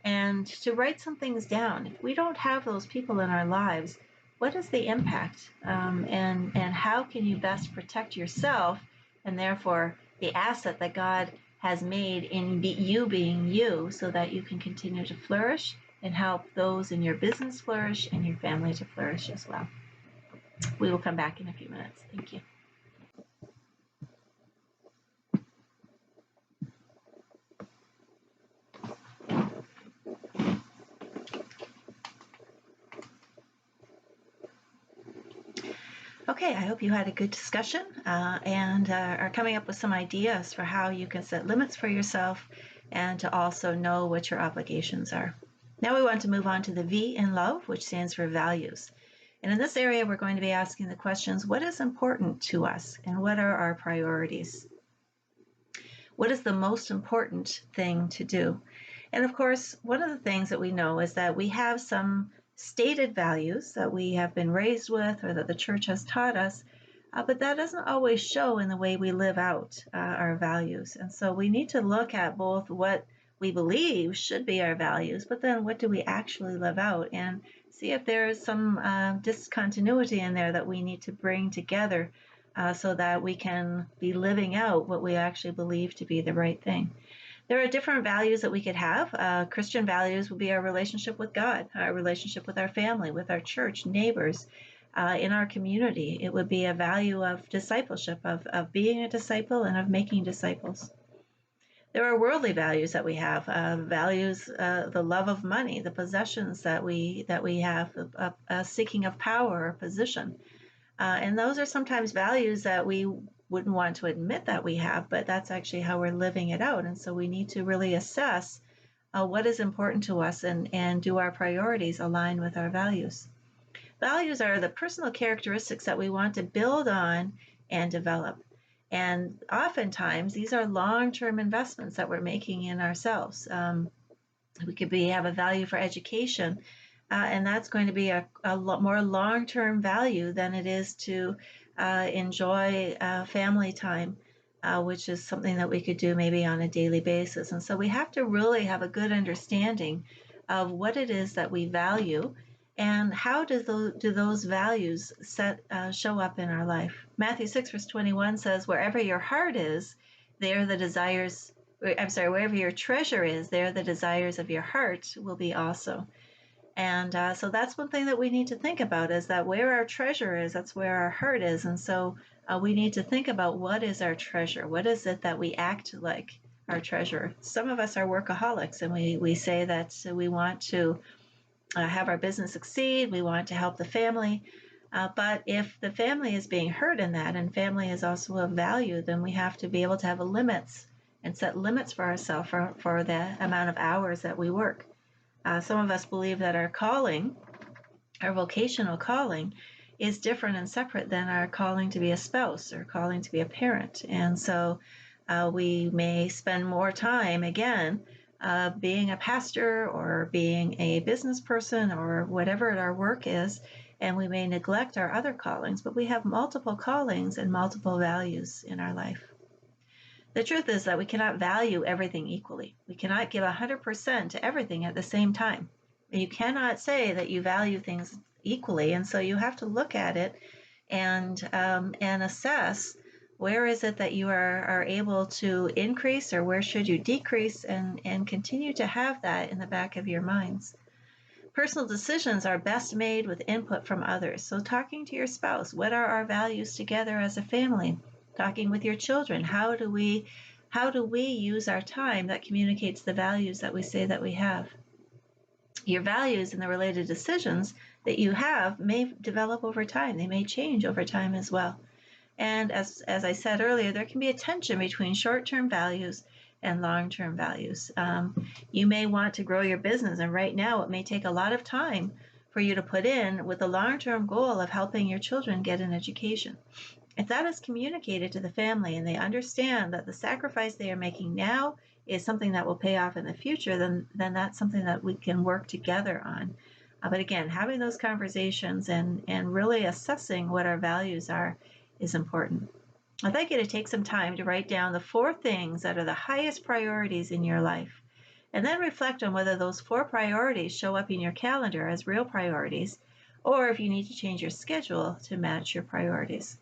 and to write some things down. If we don't have those people in our lives, what is the impact? And how can you best protect yourself and therefore the asset that God has made in you being you, so that you can continue to flourish and help those in your business flourish and your family to flourish as well. We will come back in a few minutes. Thank you. Okay, I hope you had a good discussion and are coming up with some ideas for how you can set limits for yourself and to also know what your obligations are. Now we want to move on to the V in love, which stands for values. And in this area, we're going to be asking the questions, what is important to us and what are our priorities? What is the most important thing to do? And of course, one of the things that we know is that we have some stated values that we have been raised with or that the church has taught us, but that doesn't always show in the way we live out our values. And so we need to look at both what we believe should be our values, but then what do we actually live out? And see if there is some discontinuity in there that we need to bring together so that we can be living out what we actually believe to be the right thing. There are different values that we could have. Christian values would be our relationship with God, our relationship with our family, with our church, neighbors, in our community. It would be a value of discipleship, of being a disciple and of making disciples. There are worldly values that we have, values, the love of money, the possessions that we have, a seeking of power or position. And those are sometimes values that we wouldn't want to admit that we have, but that's actually how we're living it out. And so we need to really assess what is important to us and do our priorities align with our values. Values are the personal characteristics that we want to build on and develop. And oftentimes, these are long-term investments that we're making in ourselves. We could have a value for education, and that's going to be a lot more long-term value than it is to enjoy family time, which is something that we could do maybe on a daily basis. And so we have to really have a good understanding of what it is that we value and how do those values show up in our life. Matthew 6, verse 21 says, wherever your heart is, there the desires, wherever your treasure is, there the desires of your heart will be also. And so that's one thing that we need to think about, is that where our treasure is, that's where our heart is. And so we need to think about, what is our treasure? What is it that we act like our treasure? Some of us are workaholics, and we say that we want to have our business succeed. We want to help the family. But if the family is being hurt in that, and family is also of value, then we have to be able to have limits and set limits for ourselves for the amount of hours that we work. Some of us believe that our calling, our vocational calling, is different and separate than our calling to be a spouse or calling to be a parent. And so we may spend more time, again, being a pastor or being a business person or whatever our work is, and we may neglect our other callings, but we have multiple callings and multiple values in our life. The truth is that we cannot value everything equally. We cannot give 100% to everything at the same time. You cannot say that you value things equally, and so you have to look at it and assess, where is it that you are able to increase, or where should you decrease, and continue to have that in the back of your minds. Personal decisions are best made with input from others. So talking to your spouse, what are our values together as a family? Talking with your children, how do we use our time that communicates the values that we say that we have? Your values and the related decisions that you have may develop over time. They may change over time as well. And as I said earlier, there can be a tension between short-term values and long-term values. You may want to grow your business, and right now it may take a lot of time for you to put in with the long-term goal of helping your children get an education. If that is communicated to the family and they understand that the sacrifice they are making now is something that will pay off in the future, then that's something that we can work together on. But again, having those conversations and really assessing what our values are is important. I'd like you to take some time to write down the 4 things that are the highest priorities in your life, and then reflect on whether those 4 priorities show up in your calendar as real priorities, or if you need to change your schedule to match your priorities.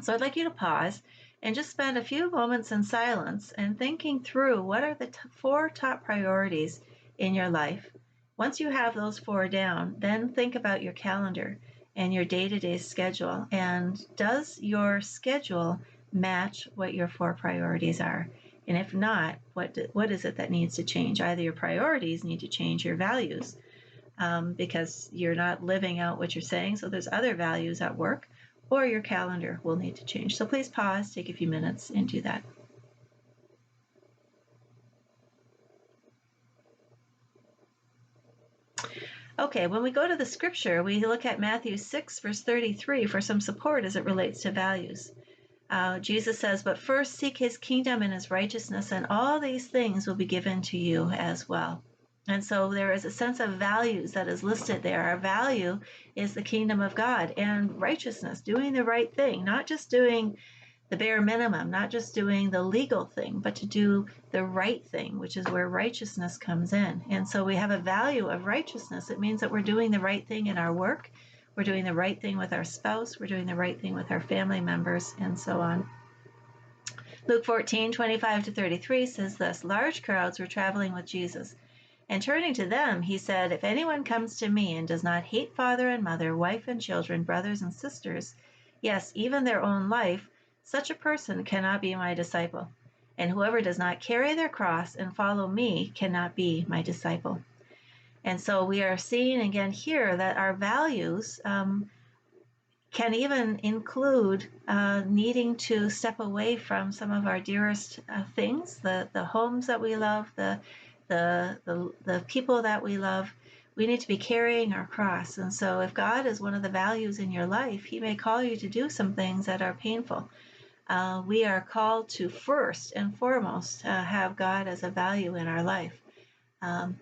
So I'd like you to pause and just spend a few moments in silence and thinking through, what are the 4 top priorities in your life. Once you have those 4 down, then think about your calendar and your day-to-day schedule, and does your schedule match what your 4 priorities are? And if not, what is it that needs to change? Either your priorities need to change, your values, because you're not living out what you're saying, so there's other values at work, or your calendar will need to change. So please pause, take a few minutes, and do that. Okay, when we go to the scripture, we look at Matthew 6, verse 33 for some support as it relates to values. Jesus says, but first seek his kingdom and his righteousness, and all these things will be given to you as well. And so there is a sense of values that is listed there. Our value is the kingdom of God and righteousness, doing the right thing, not just doing the bare minimum, not just doing the legal thing, but to do the right thing, which is where righteousness comes in. And so we have a value of righteousness. It means that we're doing the right thing in our work, we're doing the right thing with our spouse, we're doing the right thing with our family members, and so on. Luke 14:25-33 says this: large crowds were traveling with Jesus. And turning to them, he said, if anyone comes to me and does not hate father and mother, wife and children, brothers and sisters, yes, even their own life, such a person cannot be my disciple. And whoever does not carry their cross and follow me cannot be my disciple. And so we are seeing again here that our values can even include needing to step away from some of our dearest things, the homes that we love, the people that we love. We need to be carrying our cross. And so if God is one of the values in your life, he may call you to do some things that are painful. We are called to first and foremost have God as a value in our life.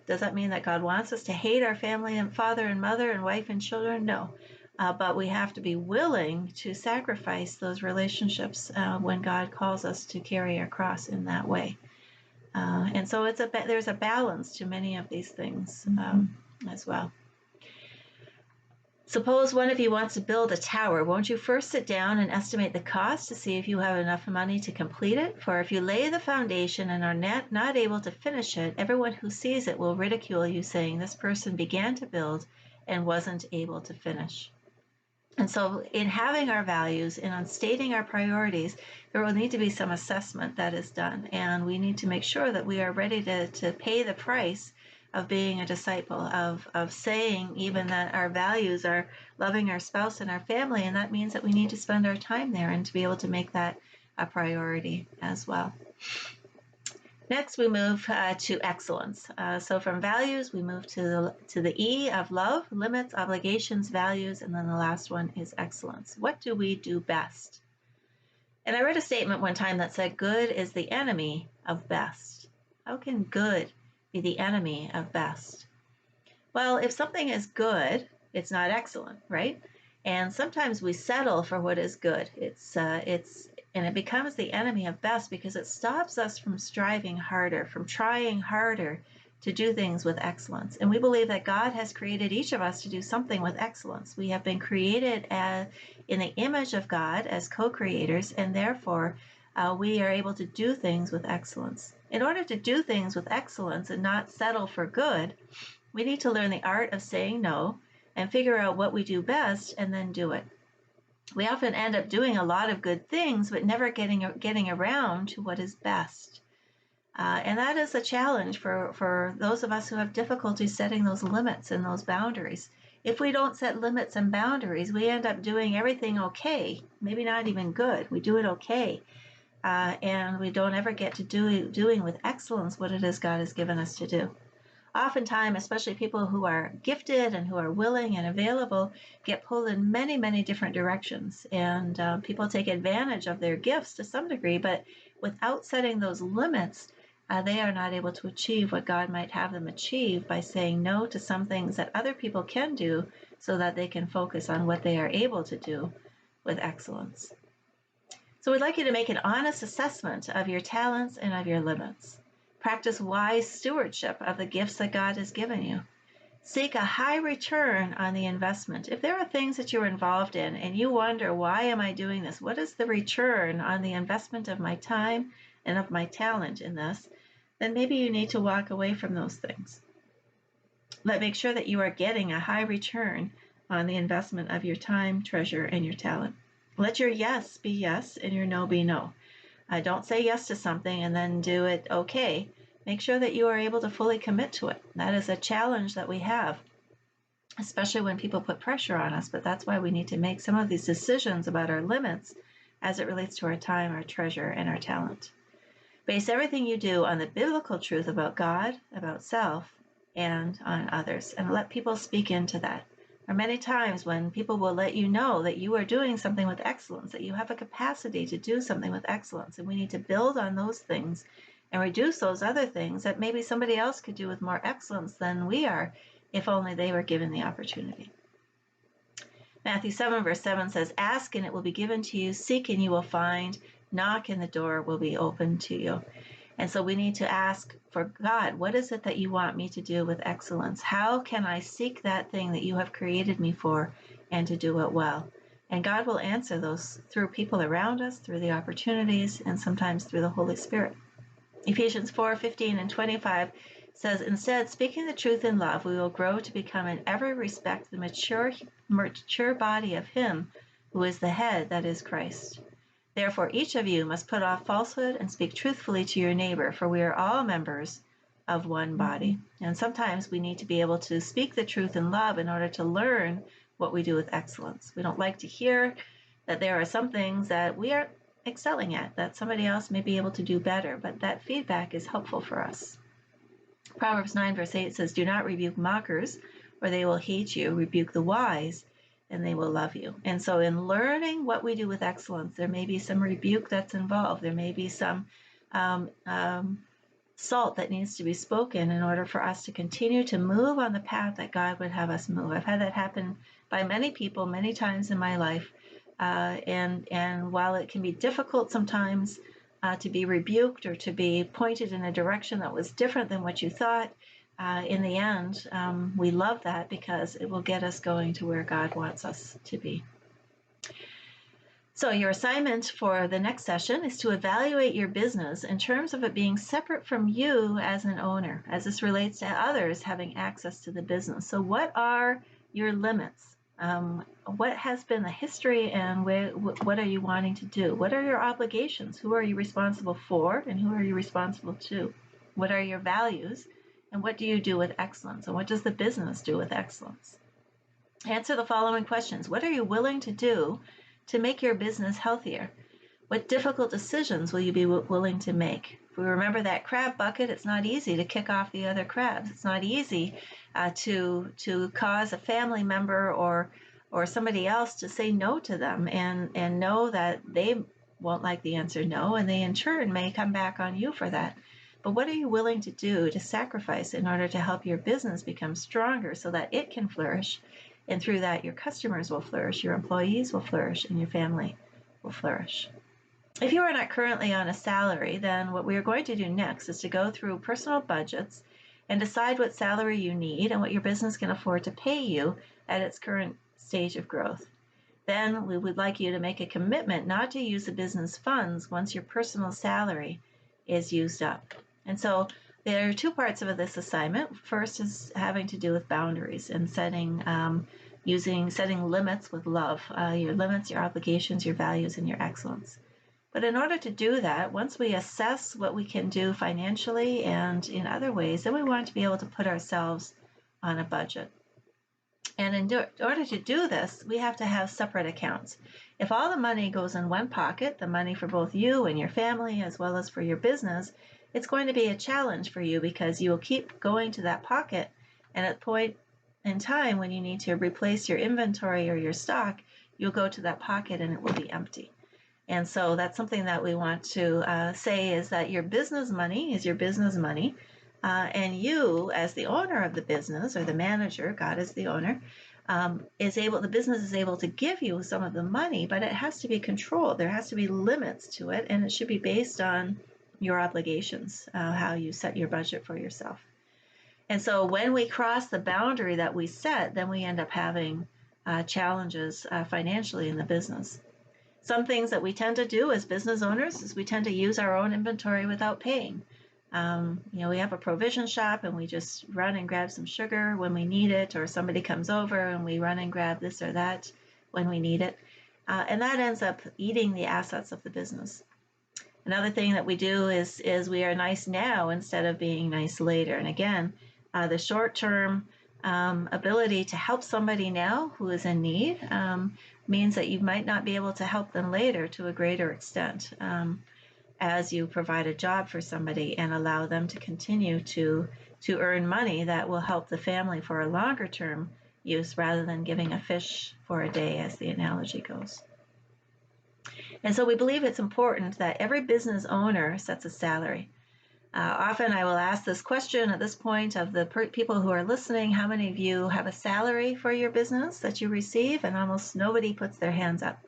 Does that mean that God wants us to hate our family and father and mother and wife and children? No. But we have to be willing to sacrifice those relationships when God calls us to carry our cross in that way. And so there's a balance to many of these things as well. Suppose one of you wants to build a tower. Won't you first sit down and estimate the cost to see if you have enough money to complete it? For if you lay the foundation and are not able to finish it, everyone who sees it will ridicule you, saying, this person began to build and wasn't able to finish. And so in having our values and on stating our priorities, there will need to be some assessment that is done. And we need to make sure that we are ready to pay the price of being a disciple, of saying even that our values are loving our spouse and our family. And that means that we need to spend our time there and to be able to make that a priority as well. Next, we move to excellence. So from values, we move to the E of love, limits, obligations, values, and then the last one is excellence. What do we do best? And I read a statement one time that said, good is the enemy of best. How can good be the enemy of best? Well, if something is good, it's not excellent, right? And sometimes we settle for what is good. And it becomes the enemy of best because it stops us from striving harder, from trying harder to do things with excellence. And we believe that God has created each of us to do something with excellence. We have been created in the image of God as co-creators, and therefore we are able to do things with excellence. In order to do things with excellence and not settle for good, we need to learn the art of saying no and figure out what we do best and then do it. We often end up doing a lot of good things, but never getting around to what is best. And that is a challenge for those of us who have difficulty setting those limits and those boundaries. If we don't set limits and boundaries, we end up doing everything okay, maybe not even good. We do it okay. And we don't ever get to doing with excellence what it is God has given us to do. Oftentimes, especially people who are gifted and who are willing and available, get pulled in many, many different directions. And people take advantage of their gifts to some degree, but without setting those limits, they are not able to achieve what God might have them achieve by saying no to some things that other people can do so that they can focus on what they are able to do with excellence. So we'd like you to make an honest assessment of your talents and of your limits. Practice wise stewardship of the gifts that God has given you. Seek a high return on the investment. If there are things that you're involved in and you wonder, why am I doing this? What is the return on the investment of my time and of my talent in this? Then maybe you need to walk away from those things. But make sure that you are getting a high return on the investment of your time, treasure, and your talent. Let your yes be yes and your no be no. Don't say yes to something and then do it okay. Make sure that you are able to fully commit to it. That is a challenge that we have, especially when people put pressure on us. But that's why we need to make some of these decisions about our limits as it relates to our time, our treasure, and our talent. Base everything you do on the biblical truth about God, about self, and on others, and let people speak into that. There are many times when people will let you know that you are doing something with excellence, that you have a capacity to do something with excellence, and we need to build on those things and reduce those other things that maybe somebody else could do with more excellence than we are, if only they were given the opportunity. Matthew 7 verse 7 says, "Ask and it will be given to you, seek and you will find, knock and the door will be opened to you." And so we need to ask for God, what is it that you want me to do with excellence? How can I seek that thing that you have created me for and to do it well? And God will answer those through people around us, through the opportunities, and sometimes through the Holy Spirit. Ephesians 4:15 and 25 says, "Instead, speaking the truth in love, we will grow to become in every respect the mature body of Him who is the head, that is Christ. Therefore, each of you must put off falsehood and speak truthfully to your neighbor, for we are all members of one body." And sometimes we need to be able to speak the truth in love in order to learn what we do with excellence. We don't like to hear that there are some things that we aren't excelling at, that somebody else may be able to do better, but that feedback is helpful for us. Proverbs 9 verse 8 says, "Do not rebuke mockers, or they will hate you. Rebuke the wise, and they will love you." And so in learning what we do with excellence, there may be some rebuke that's involved. There may be some salt that needs to be spoken in order for us to continue to move on the path that God would have us move. I've had that happen by many people many times in my life. And while it can be difficult sometimes to be rebuked or to be pointed in a direction that was different than what you thought, in the end, we love that because it will get us going to where God wants us to be. So your assignment for the next session is to evaluate your business in terms of it being separate from you as an owner, as this relates to others having access to the business. So what are your limits? What has been the history, and what are you wanting to do? What are your obligations? Who are you responsible for, and who are you responsible to? What are your values, and what do you do with excellence? And what does the business do with excellence? Answer the following questions. What are you willing to do to make your business healthier? What difficult decisions will you be willing to make? If we remember that crab bucket, it's not easy to kick off the other crabs. It's not easy to cause a family member or somebody else to say no to them and know that they won't like the answer no, and they in turn may come back on you for that. But what are you willing to do to sacrifice in order to help your business become stronger so that it can flourish? And through that, your customers will flourish, your employees will flourish, and your family will flourish. If you are not currently on a salary, then what we are going to do next is to go through personal budgets and decide what salary you need and what your business can afford to pay you at its current stage of growth. Then we would like you to make a commitment not to use the business funds once your personal salary is used up. And so there are two parts of this assignment. First is having to do with boundaries and setting limits with love, your limits, your obligations, your values, and your excellence. But in order to do that, once we assess what we can do financially and in other ways, then we want to be able to put ourselves on a budget. And in order to do this, we have to have separate accounts. If all the money goes in one pocket, the money for both you and your family as well as for your business, it's going to be a challenge for you because you will keep going to that pocket, and at a point in time when you need to replace your inventory or your stock, you'll go to that pocket and it will be empty. And so that's something that we want to say is that your business money is your business money, and you as the owner of the business or the manager, God is the owner, the business is able to give you some of the money, but it has to be controlled. There has to be limits to it, and it should be based on your obligations, how you set your budget for yourself. And so when we cross the boundary that we set, then we end up having challenges financially in the business. Some things that we tend to do as business owners is we tend to use our own inventory without paying. We have a provision shop and we just run and grab some sugar when we need it, or somebody comes over and we run and grab this or that when we need it. And that ends up eating the assets of the business. Another thing that we do is we are nice now instead of being nice later. And again, the short-term ability to help somebody now who is in need means that you might not be able to help them later to a greater extent as you provide a job for somebody and allow them to continue to earn money that will help the family for a longer term use rather than giving a fish for a day, as the analogy goes. And so we believe it's important that every business owner sets a salary. Often I will ask this question at this point of the people who are listening: how many of you have a salary for your business that you receive? And almost nobody puts their hands up.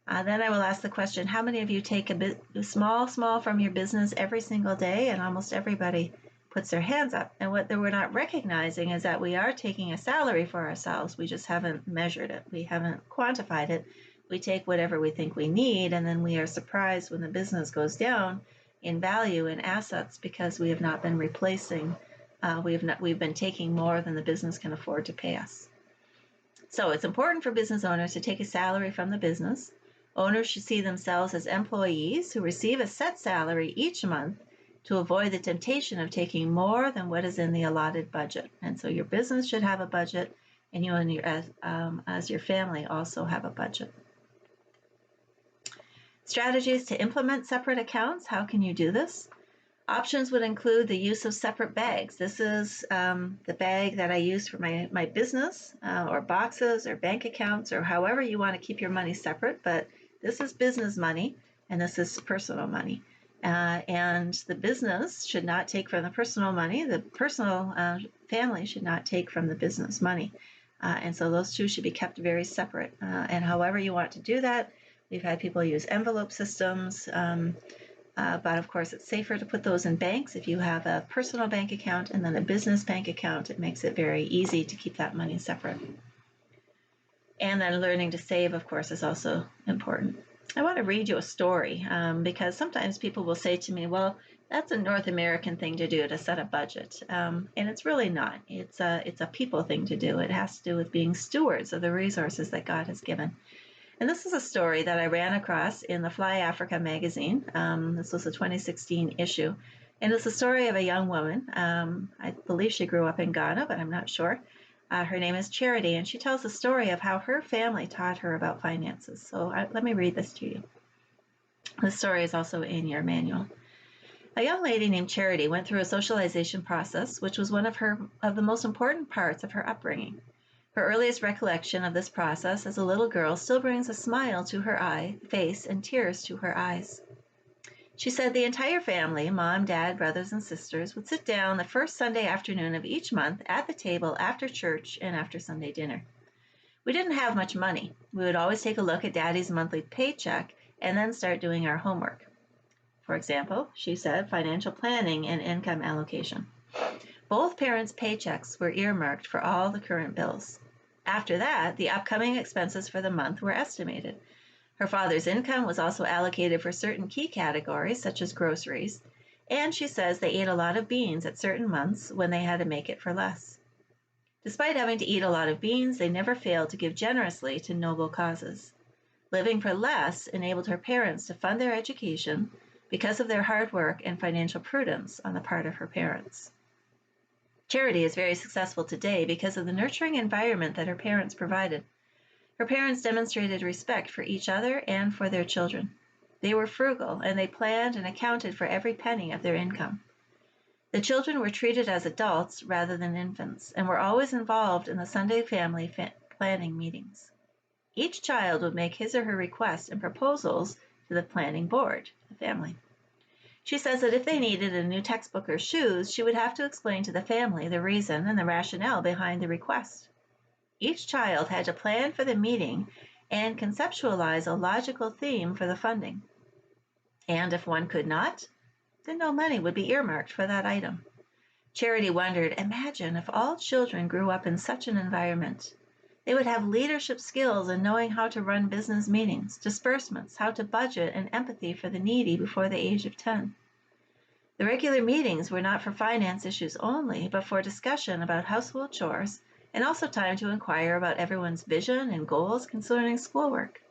Then I will ask the question: how many of you take a bit small from your business every single day? And almost everybody puts their hands up. And what we're not recognizing is that we are taking a salary for ourselves. We just haven't measured it. We haven't quantified it. We take whatever we think we need, and then we are surprised when the business goes down in value and assets because we have not been replacing. We've been taking more than the business can afford to pay us. So it's important for business owners to take a salary from the business. Owners should see themselves as employees who receive a set salary each month to avoid the temptation of taking more than what is in the allotted budget. And so your business should have a budget, and you and as your family also have a budget. Strategies to implement separate accounts. How can you do this? Options would include the use of separate bags. This is the bag that I use for my business, or boxes or bank accounts, or however you want to keep your money separate. But this is business money and this is personal money. And the business should not take from the personal money. The personal family should not take from the business money. And so those two should be kept very separate. And however you want to do that, we've had people use envelope systems. But of course, it's safer to put those in banks. If you have a personal bank account and then a business bank account, it makes it very easy to keep that money separate. And then learning to save, of course, is also important. I want to read you a story because sometimes people will say to me, well, that's a North American thing to do, to set a budget. And it's really not. It's a people thing to do. It has to do with being stewards of the resources that God has given. And this is a story that I ran across in the Fly Africa magazine. This was a 2016 issue. And it's the story of a young woman. I believe she grew up in Ghana, but I'm not sure. Her name is Charity, and she tells the story of how her family taught her about finances. So let me read this to you. This story is also in your manual. A young lady named Charity went through a socialization process, which was one of the most important parts of her upbringing. Her earliest recollection of this process as a little girl still brings a smile to her face and tears to her eyes. She said the entire family, mom, dad, brothers, and sisters, would sit down the first Sunday afternoon of each month at the table after church and after Sunday dinner. We didn't have much money. We would always take a look at Daddy's monthly paycheck and then start doing our homework. For example, she said, financial planning and income allocation. Both parents' paychecks were earmarked for all the current bills. After that, the upcoming expenses for the month were estimated. Her father's income was also allocated for certain key categories, such as groceries, and she says they ate a lot of beans at certain months when they had to make it for less. Despite having to eat a lot of beans, they never failed to give generously to noble causes. Living for less enabled her parents to fund their education because of their hard work and financial prudence on the part of her parents. Charity is very successful today because of the nurturing environment that her parents provided. Her parents demonstrated respect for each other and for their children. They were frugal, and they planned and accounted for every penny of their income. The children were treated as adults rather than infants, and were always involved in the Sunday family planning meetings. Each child would make his or her requests and proposals to the planning board, the family. She says that if they needed a new textbook or shoes, she would have to explain to the family the reason and the rationale behind the request. Each child had to plan for the meeting and conceptualize a logical theme for the funding. And if one could not, then no money would be earmarked for that item. Charity wondered, imagine if all children grew up in such an environment. They would have leadership skills in knowing how to run business meetings, disbursements, how to budget, and empathy for the needy before the age of 10. The regular meetings were not for finance issues only, but for discussion about household chores, and also time to inquire about everyone's vision and goals concerning schoolwork.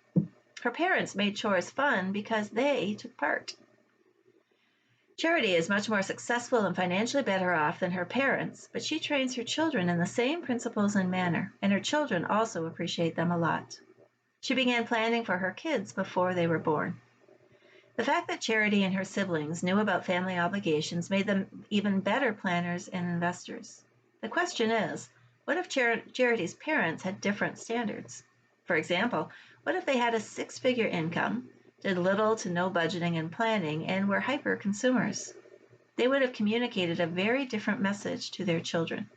Her parents made chores fun because they took part. Charity is much more successful and financially better off than her parents, but she trains her children in the same principles and manner, and her children also appreciate them a lot. She began planning for her kids before they were born. The fact that Charity and her siblings knew about family obligations made them even better planners and investors. The question is, what if Charity's parents had different standards? For example, what if they had a six-figure income, did little to no budgeting and planning, and were hyper-consumers? they would have communicated a very different message to their children.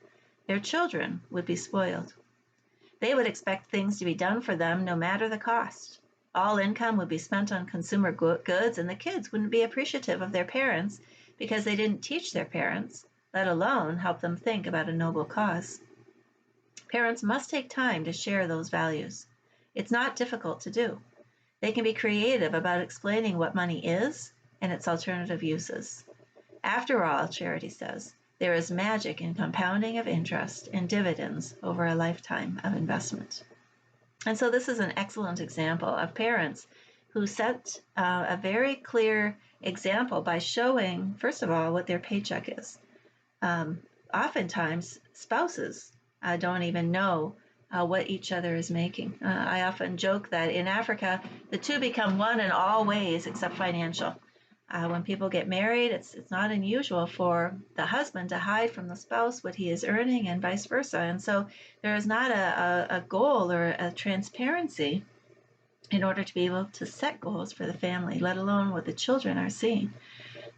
Their children would be spoiled. They would expect things to be done for them no matter the cost. All income would be spent on consumer goods, and the kids wouldn't be appreciative of their parents because they didn't teach their parents, let alone help them think about a noble cause. Parents must take time to share those values. It's not difficult to do. They can be creative about explaining what money is and its alternative uses. After all, Charity says, there is magic in compounding of interest and dividends over a lifetime of investment. And so this is an excellent example of parents who set a very clear example by showing, first of all, what their paycheck is. Oftentimes, spouses don't even know what each other is making. I often joke that in Africa, the two become one in all ways except financial. When people get married, it's not unusual for the husband to hide from the spouse what he is earning and vice versa. And so there is not a goal or a transparency in order to be able to set goals for the family, let alone what the children are seeing.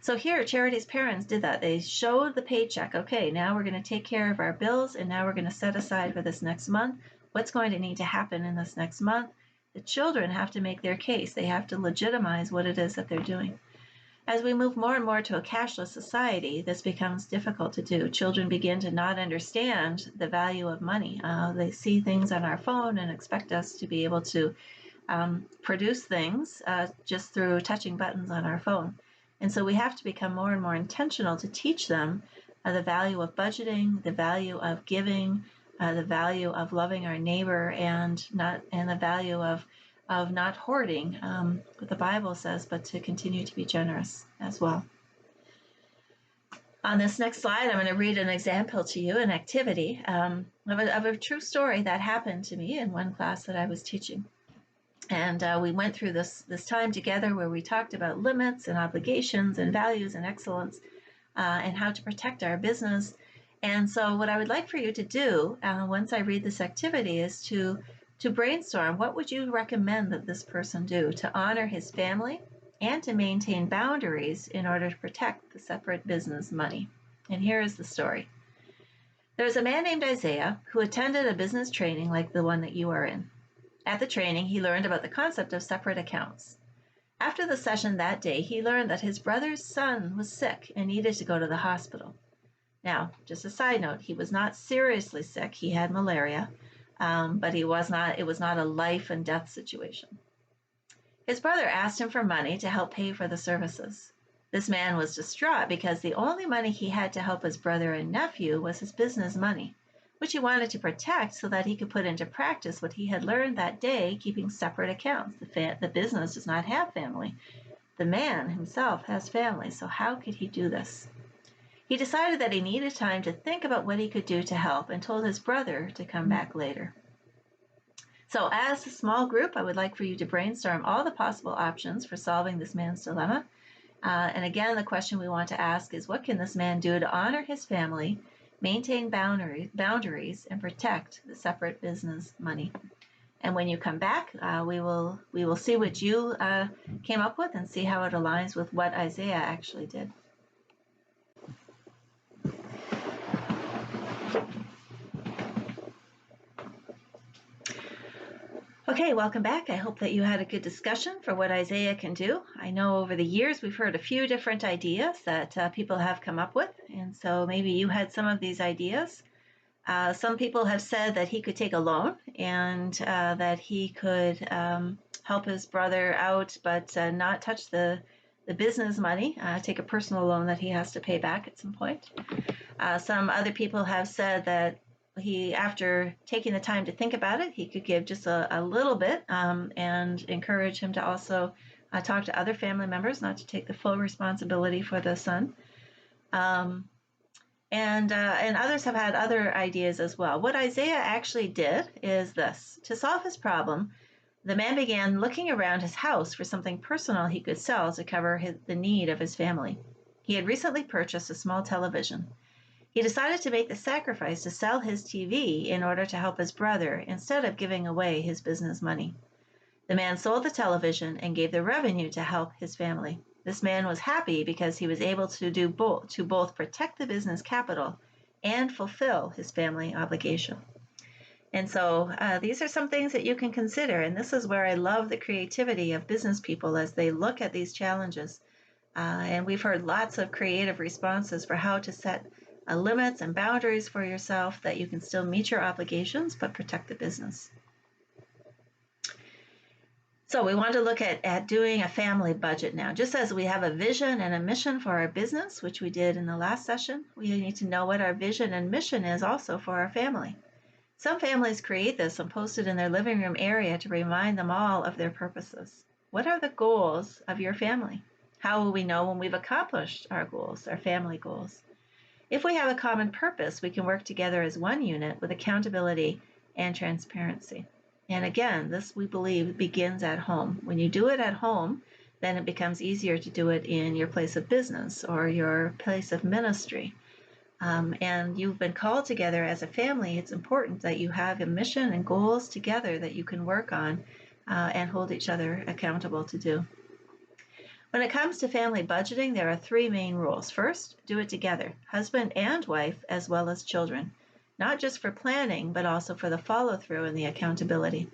So here, Charity's parents did that. They showed the paycheck. Okay, now we're going to take care of our bills, and now we're going to set aside for this next month. What's going to need to happen in this next month? The children have to make their case. They have to legitimize what it is that they're doing. As we move more and more to a cashless society, this becomes difficult to do. Children begin to not understand the value of money. They see things on our phone and expect us to be able to produce things just through touching buttons on our phone. And so we have to become more and more intentional to teach them the value of budgeting, the value of giving, the value of loving our neighbor, and the value of not hoarding, what the Bible says, but to continue to be generous as well. On this next slide, I'm going to read an example to you, an activity of a true story that happened to me in one class that I was teaching. And we went through this time together where we talked about limits and obligations and values and excellence and how to protect our business. And so what I would like for you to do once I read this activity is to brainstorm what would you recommend that this person do to honor his family and to maintain boundaries in order to protect the separate business money. And here is the story. There's a man named Isaiah who attended a business training like the one that you are in. At the training, he learned about the concept of separate accounts. After the session that day, he learned that his brother's son was sick and needed to go to the hospital. Now, just a side note, he was not seriously sick. He had malaria, but it was not a life and death situation. His brother asked him for money to help pay for the services. This man was distraught because the only money he had to help his brother and nephew was his business money, which he wanted to protect so that he could put into practice what he had learned that day, keeping separate accounts. The business does not have family. The man himself has family, so how could he do this? He decided that he needed time to think about what he could do to help and told his brother to come back later. So as a small group, I would like for you to brainstorm all the possible options for solving this man's dilemma. And again, the question we want to ask is, what can this man do to honor his family, maintain boundaries, and protect the separate business money? And when you come back, we will see what you came up with and see how it aligns with what Isaiah actually did. Okay, welcome back. I hope that you had a good discussion for what Isaiah can do. I know over the years we've heard a few different ideas that people have come up with, and so maybe you had some of these ideas. Some people have said that he could take a loan and that he could help his brother out, but not touch the business money, take a personal loan that he has to pay back at some point. Some other people have said that he, after taking the time to think about it, he could give just a little bit and encourage him to also talk to other family members, not to take the full responsibility for the son. And others have had other ideas as well. What Isaiah actually did is this. To solve his problem, the man began looking around his house for something personal he could sell to cover the need of his family. He had recently purchased a small television. He decided to make the sacrifice to sell his TV in order to help his brother instead of giving away his business money. The man sold the television and gave the revenue to help his family. This man was happy because he was able to both protect the business capital and fulfill his family obligation. And so these are some things that you can consider. And this is where I love the creativity of business people as they look at these challenges. And we've heard lots of creative responses for how to set limits and boundaries for yourself that you can still meet your obligations but protect the business. So we want to look at doing a family budget now. Just as we have a vision and a mission for our business, which we did in the last session, we need to know what our vision and mission is also for our family. Some families create this and post it in their living room area to remind them all of their purposes. What are the goals of your family? How will we know when we've accomplished our goals, our family goals? If we have a common purpose, we can work together as one unit with accountability and transparency. And again, this we believe begins at home. When you do it at home, then it becomes easier to do it in your place of business or your place of ministry. And you've been called together as a family. It's important that you have a mission and goals together that you can work on and hold each other accountable to do. When it comes to family budgeting, there are 3 main rules. First, do it together, husband and wife, as well as children, not just for planning, but also for the follow-through and the accountability.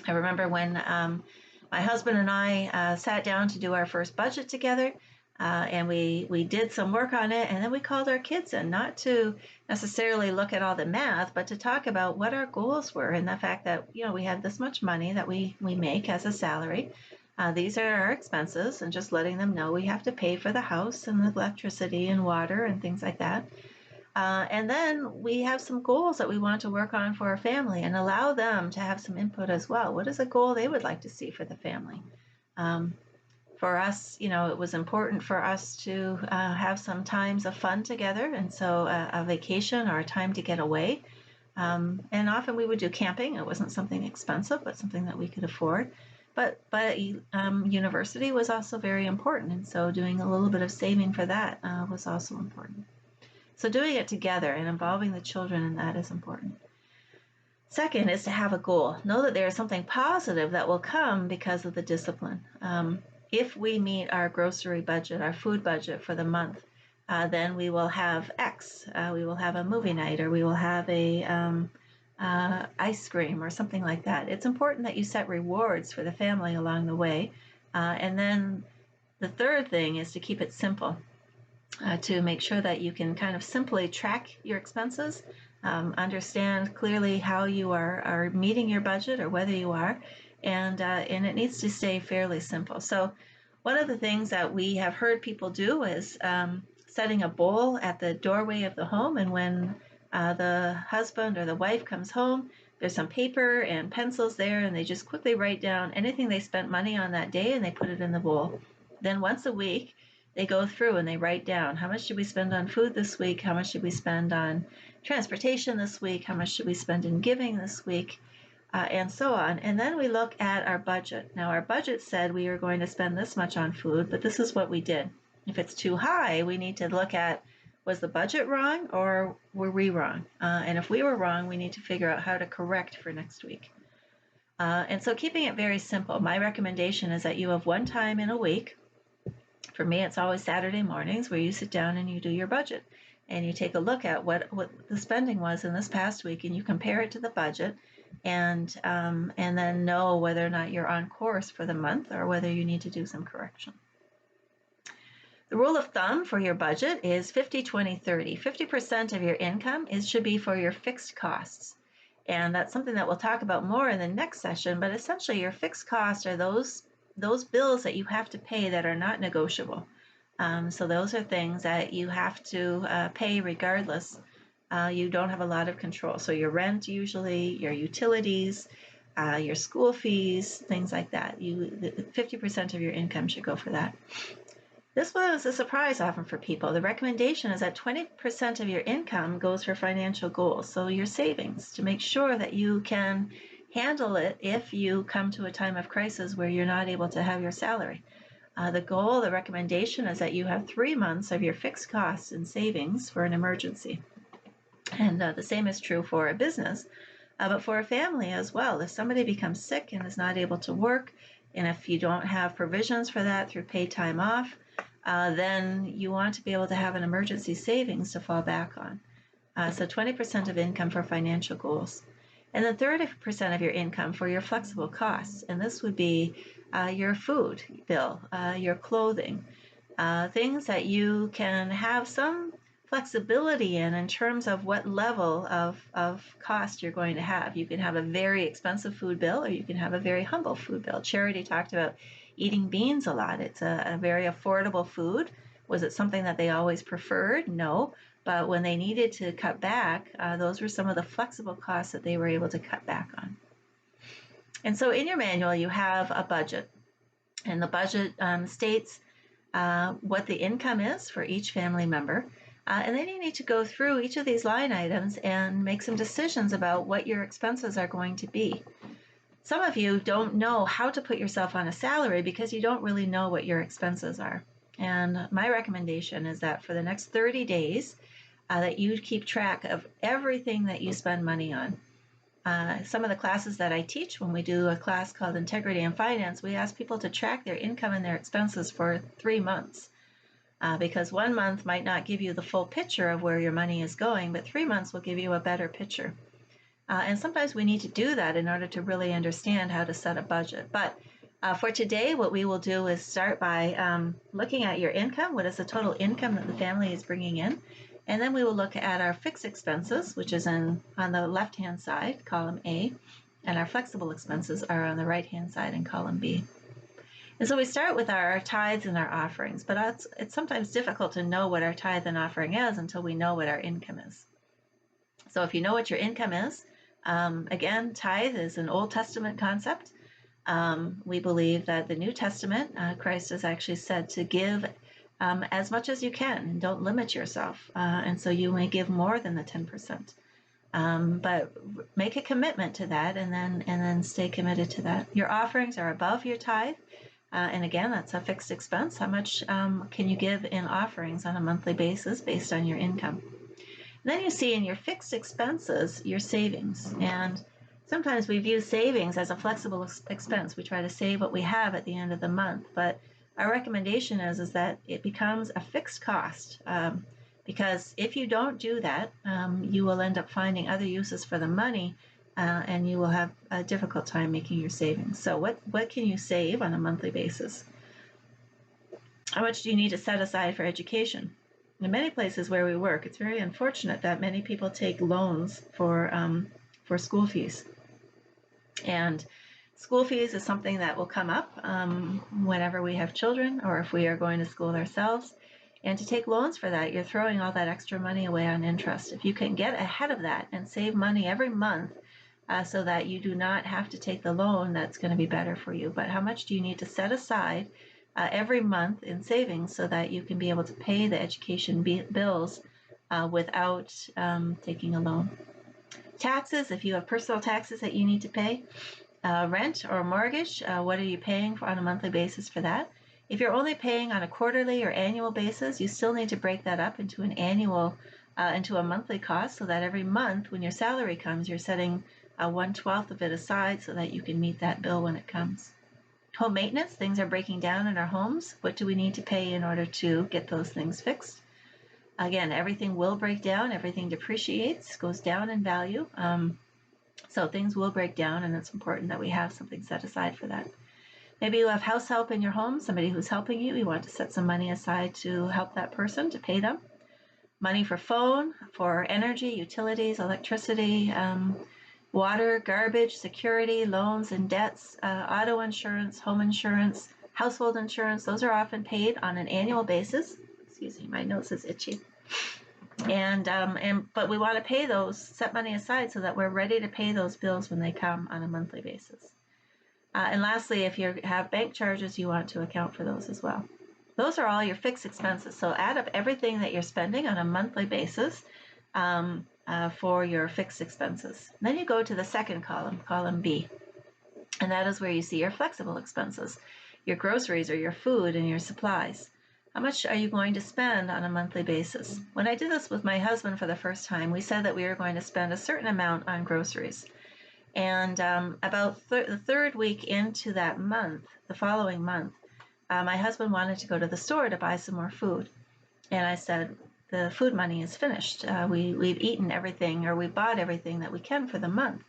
I remember when my husband and I sat down to do our first budget together, and we did some work on it, and then we called our kids in, not to necessarily look at all the math, but to talk about what our goals were and the fact that, we have this much money that we make as a salary. These are our expenses, and just letting them know we have to pay for the house and the electricity and water and things like that. And then we have some goals that we want to work on for our family and allow them to have some input as well. What is a goal they would like to see for the family? For us, it was important for us to have some times of fun together, and so a vacation or a time to get away. And often we would do camping. It wasn't something expensive, but something that we could afford. But university was also very important, and so doing a little bit of saving for that was also important. So doing it together and involving the children in that is important. Second is to have a goal. Know that there is something positive that will come because of the discipline. If we meet our grocery budget, our food budget for the month, then we will have X. We will have a movie night, or we will have a ice cream or something like that. It's important that you set rewards for the family along the way. And then the third thing is to keep it simple, to make sure that you can kind of simply track your expenses, understand clearly how you are meeting your budget or whether you are, and it needs to stay fairly simple. So one of the things that we have heard people do is setting a bowl at the doorway of the home, and when the husband or the wife comes home, there's some paper and pencils there, and they just quickly write down anything they spent money on that day, and they put it in the bowl. Then once a week, they go through and they write down, how much did we spend on food this week? How much did we spend on transportation this week? How much did we spend in giving this week? And so on. And then we look at our budget. Now, our budget said we were going to spend this much on food, but this is what we did. If it's too high, we need to look at, was the budget wrong or were we wrong? And if we were wrong, we need to figure out how to correct for next week. And so keeping it very simple, my recommendation is that you have one time in a week. For me, it's always Saturday mornings where you sit down and you do your budget. And you take a look at what the spending was in this past week, and you compare it to the budget, and then know whether or not you're on course for the month or whether you need to do some correction. The rule of thumb for your budget is 50-20-30. 50% of your income should be for your fixed costs. And that's something that we'll talk about more in the next session, but essentially your fixed costs are those bills that you have to pay that are not negotiable. So those are things that you have to pay regardless. You don't have a lot of control. So your rent usually, your utilities, your school fees, things like that. 50% of your income should go for that. This was a surprise often for people. The recommendation is that 20% of your income goes for financial goals, so your savings, to make sure that you can handle it if you come to a time of crisis where you're not able to have your salary. The recommendation is that you have 3 months of your fixed costs in savings for an emergency. And the same is true for a business, but for a family as well. If somebody becomes sick and is not able to work, And if you don't have provisions for that through paid time off, then you want to be able to have an emergency savings to fall back on. So 20% of income for financial goals. And then 30% of your income for your flexible costs. And this would be your food bill, your clothing, things that you can have some flexibility in terms of what level of cost you're going to have. You can have a very expensive food bill, or you can have a very humble food bill. Charity talked about eating beans a lot. It's a very affordable food. Was it something that they always preferred? No. But when they needed to cut back, those were some of the flexible costs that they were able to cut back on. And so in your manual, you have a budget. And the budget states what the income is for each family member. And then you need to go through each of these line items and make some decisions about what your expenses are going to be. Some of you don't know how to put yourself on a salary because you don't really know what your expenses are. And my recommendation is that for the next 30 days, that you keep track of everything that you spend money on. Some of the classes that I teach, when we do a class called Integrity in Finance, we ask people to track their income and their expenses for 3 months. Because 1 month might not give you the full picture of where your money is going, but 3 months will give you a better picture. And sometimes we need to do that in order to really understand how to set a budget. But for today, what we will do is start by looking at your income. What is the total income that the family is bringing in? And then we will look at our fixed expenses, which is on the left-hand side, column A, and our flexible expenses are on the right-hand side in column B. And so we start with our tithes and our offerings, but it's sometimes difficult to know what our tithe and offering is until we know what our income is. So if you know what your income is, again, tithe is an Old Testament concept. We believe that the New Testament, Christ has actually said to give as much as you can, and don't limit yourself. And so you may give more than the 10%. But make a commitment to that, and then stay committed to that. Your offerings are above your tithe. And again, that's a fixed expense. How much can you give in offerings on a monthly basis based on your income? And then you see in your fixed expenses, your savings. And sometimes we view savings as a flexible expense. We try to save what we have at the end of the month. But our recommendation is that it becomes a fixed cost. Because if you don't do that, you will end up finding other uses for the money, and you will have a difficult time making your savings. So what can you save on a monthly basis? How much do you need to set aside for education? In many places where we work, it's very unfortunate that many people take loans for school fees. And school fees is something that will come up whenever we have children, or if we are going to school ourselves. And to take loans for that, you're throwing all that extra money away on interest. If you can get ahead of that and save money every month so that you do not have to take the loan, that's going to be better for you. But how much do you need to set aside every month in savings so that you can be able to pay the education bills without taking a loan? Taxes, if you have personal taxes that you need to pay, rent or mortgage, what are you paying for on a monthly basis for that? If you're only paying on a quarterly or annual basis, you still need to break that up into into a monthly cost, so that every month when your salary comes, you're setting 1/12 of it aside so that you can meet that bill when it comes. Home maintenance, things are breaking down in our homes. What do we need to pay in order to get those things fixed? Again, everything will break down, everything depreciates, goes down in value. So things will break down, and it's important that we have something set aside for that. Maybe you have house help in your home, somebody who's helping you. You want to set some money aside to help that person, to pay them. Money for phone, for energy, utilities, electricity, water, garbage, security, loans and debts, auto insurance, home insurance, household insurance. Those are often paid on an annual basis. Excuse me, my nose is itchy. But we want to pay those, set money aside so that we're ready to pay those bills when they come on a monthly basis. And lastly, if you have bank charges, you want to account for those as well. Those are all your fixed expenses. So add up everything that you're spending on a monthly basis for your fixed expenses. And then you go to the second column, column B. And that is where you see your flexible expenses, your groceries or your food and your supplies. How much are you going to spend on a monthly basis? When I did this with my husband for the first time, we said that we were going to spend a certain amount on groceries. And about the third week into that month, the following month, my husband wanted to go to the store to buy some more food. And I said, the food money is finished. We've eaten everything, or we bought everything that we can for the month.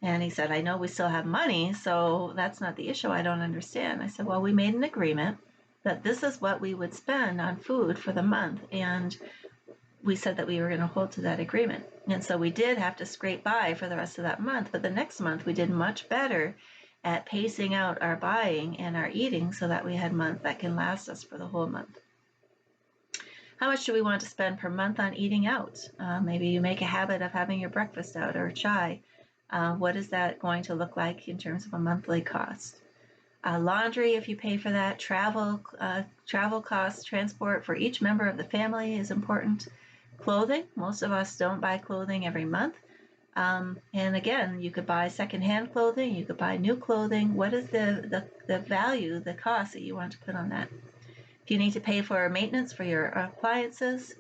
And he said, I know we still have money, so that's not the issue. I don't understand. I said, well, we made an agreement that this is what we would spend on food for the month. And we said that we were going to hold to that agreement. And so we did have to scrape by for the rest of that month. But the next month, we did much better at pacing out our buying and our eating so that we had a month that can last us for the whole month. How much do we want to spend per month on eating out? Maybe you make a habit of having your breakfast out or chai. What is that going to look like in terms of a monthly cost? Laundry, if you pay for that. Travel costs, transport for each member of the family is important. Clothing, most of us don't buy clothing every month. And again, you could buy secondhand clothing, you could buy new clothing. What is the value, the cost that you want to put on that? If you need to pay for maintenance for your appliances,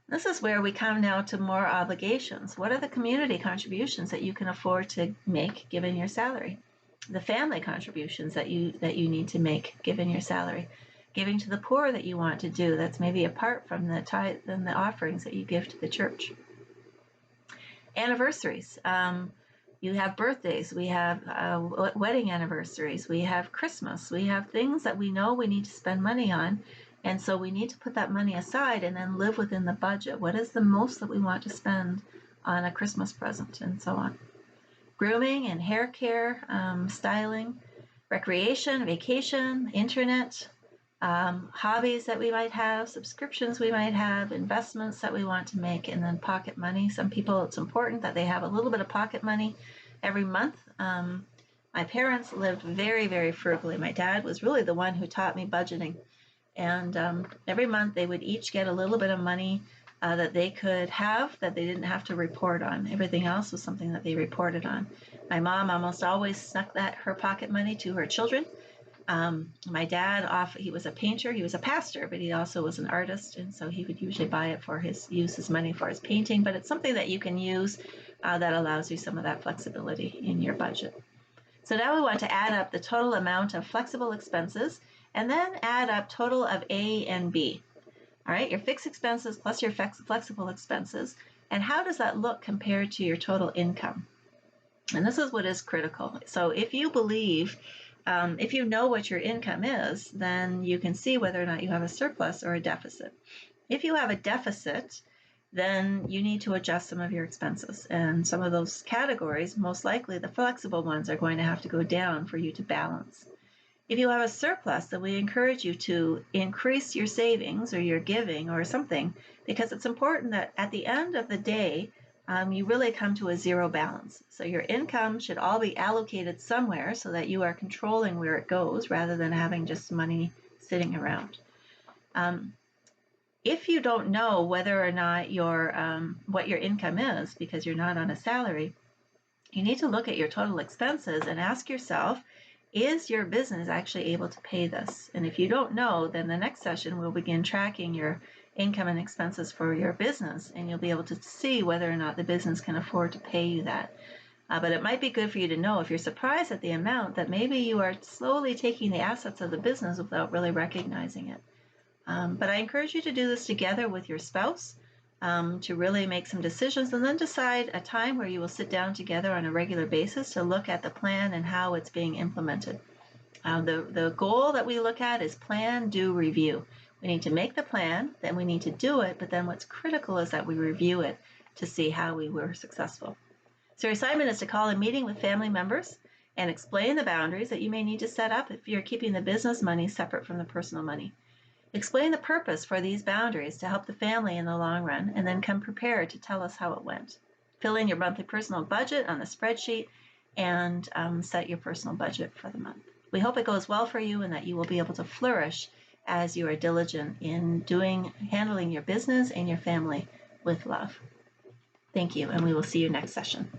this is where we come now to more obligations. What are the community contributions that you can afford to make given your salary? The family contributions that you need to make given your salary. Giving to the poor that you want to do, that's maybe apart from the tithe and the offerings that you give to the church. Anniversaries. You have birthdays, we have wedding anniversaries, we have Christmas, we have things that we know we need to spend money on. And so we need to put that money aside and then live within the budget. What is the most that we want to spend on a Christmas present, and so on. Grooming and hair care, styling, recreation, vacation, internet, hobbies that we might have, subscriptions we might have, investments that we want to make, and then pocket money. Some people, it's important that they have a little bit of pocket money every month. My parents lived very, very frugally. My dad was really the one who taught me budgeting. And every month they would each get a little bit of money that they could have that they didn't have to report on. Everything else was something that they reported on. My mom almost always snuck her pocket money to her children. My dad, he was a painter, he was a pastor, but he also was an artist, and so he would usually use his money for his painting. But it's something that you can use that allows you some of that flexibility in your budget. So now we want to add up the total amount of flexible expenses and then add up total of A and B. All right, your fixed expenses plus your flexible expenses. And how does that look compared to your total income? And this is what is critical. So if you believe, if you know what your income is, then you can see whether or not you have a surplus or a deficit. If you have a deficit, then you need to adjust some of your expenses. And some of those categories, most likely the flexible ones, are going to have to go down for you to balance. If you have a surplus, then we encourage you to increase your savings or your giving or something, because it's important that at the end of the day, you really come to a zero balance. So your income should all be allocated somewhere so that you are controlling where it goes rather than having just money sitting around. If you don't know whether or not what your income is because you're not on a salary, you need to look at your total expenses and ask yourself, is your business actually able to pay this? And if you don't know, then the next session we'll begin tracking your income and expenses for your business, and you'll be able to see whether or not the business can afford to pay you that. But it might be good for you to know, if you're surprised at the amount, that maybe you are slowly taking the assets of the business without really recognizing it. But I encourage you to do this together with your spouse, to really make some decisions and then decide a time where you will sit down together on a regular basis to look at the plan and how it's being implemented. The goal that we look at is plan, do, review. We need to make the plan, then we need to do it, but then what's critical is that we review it to see how we were successful. So your assignment is to call a meeting with family members and explain the boundaries that you may need to set up if you're keeping the business money separate from the personal money. Explain the purpose for these boundaries to help the family in the long run, and then come prepared to tell us how it went. Fill in your monthly personal budget on the spreadsheet and set your personal budget for the month. We hope it goes well for you and that you will be able to flourish as you are diligent in handling your business and your family with love. Thank you, and we will see you next session.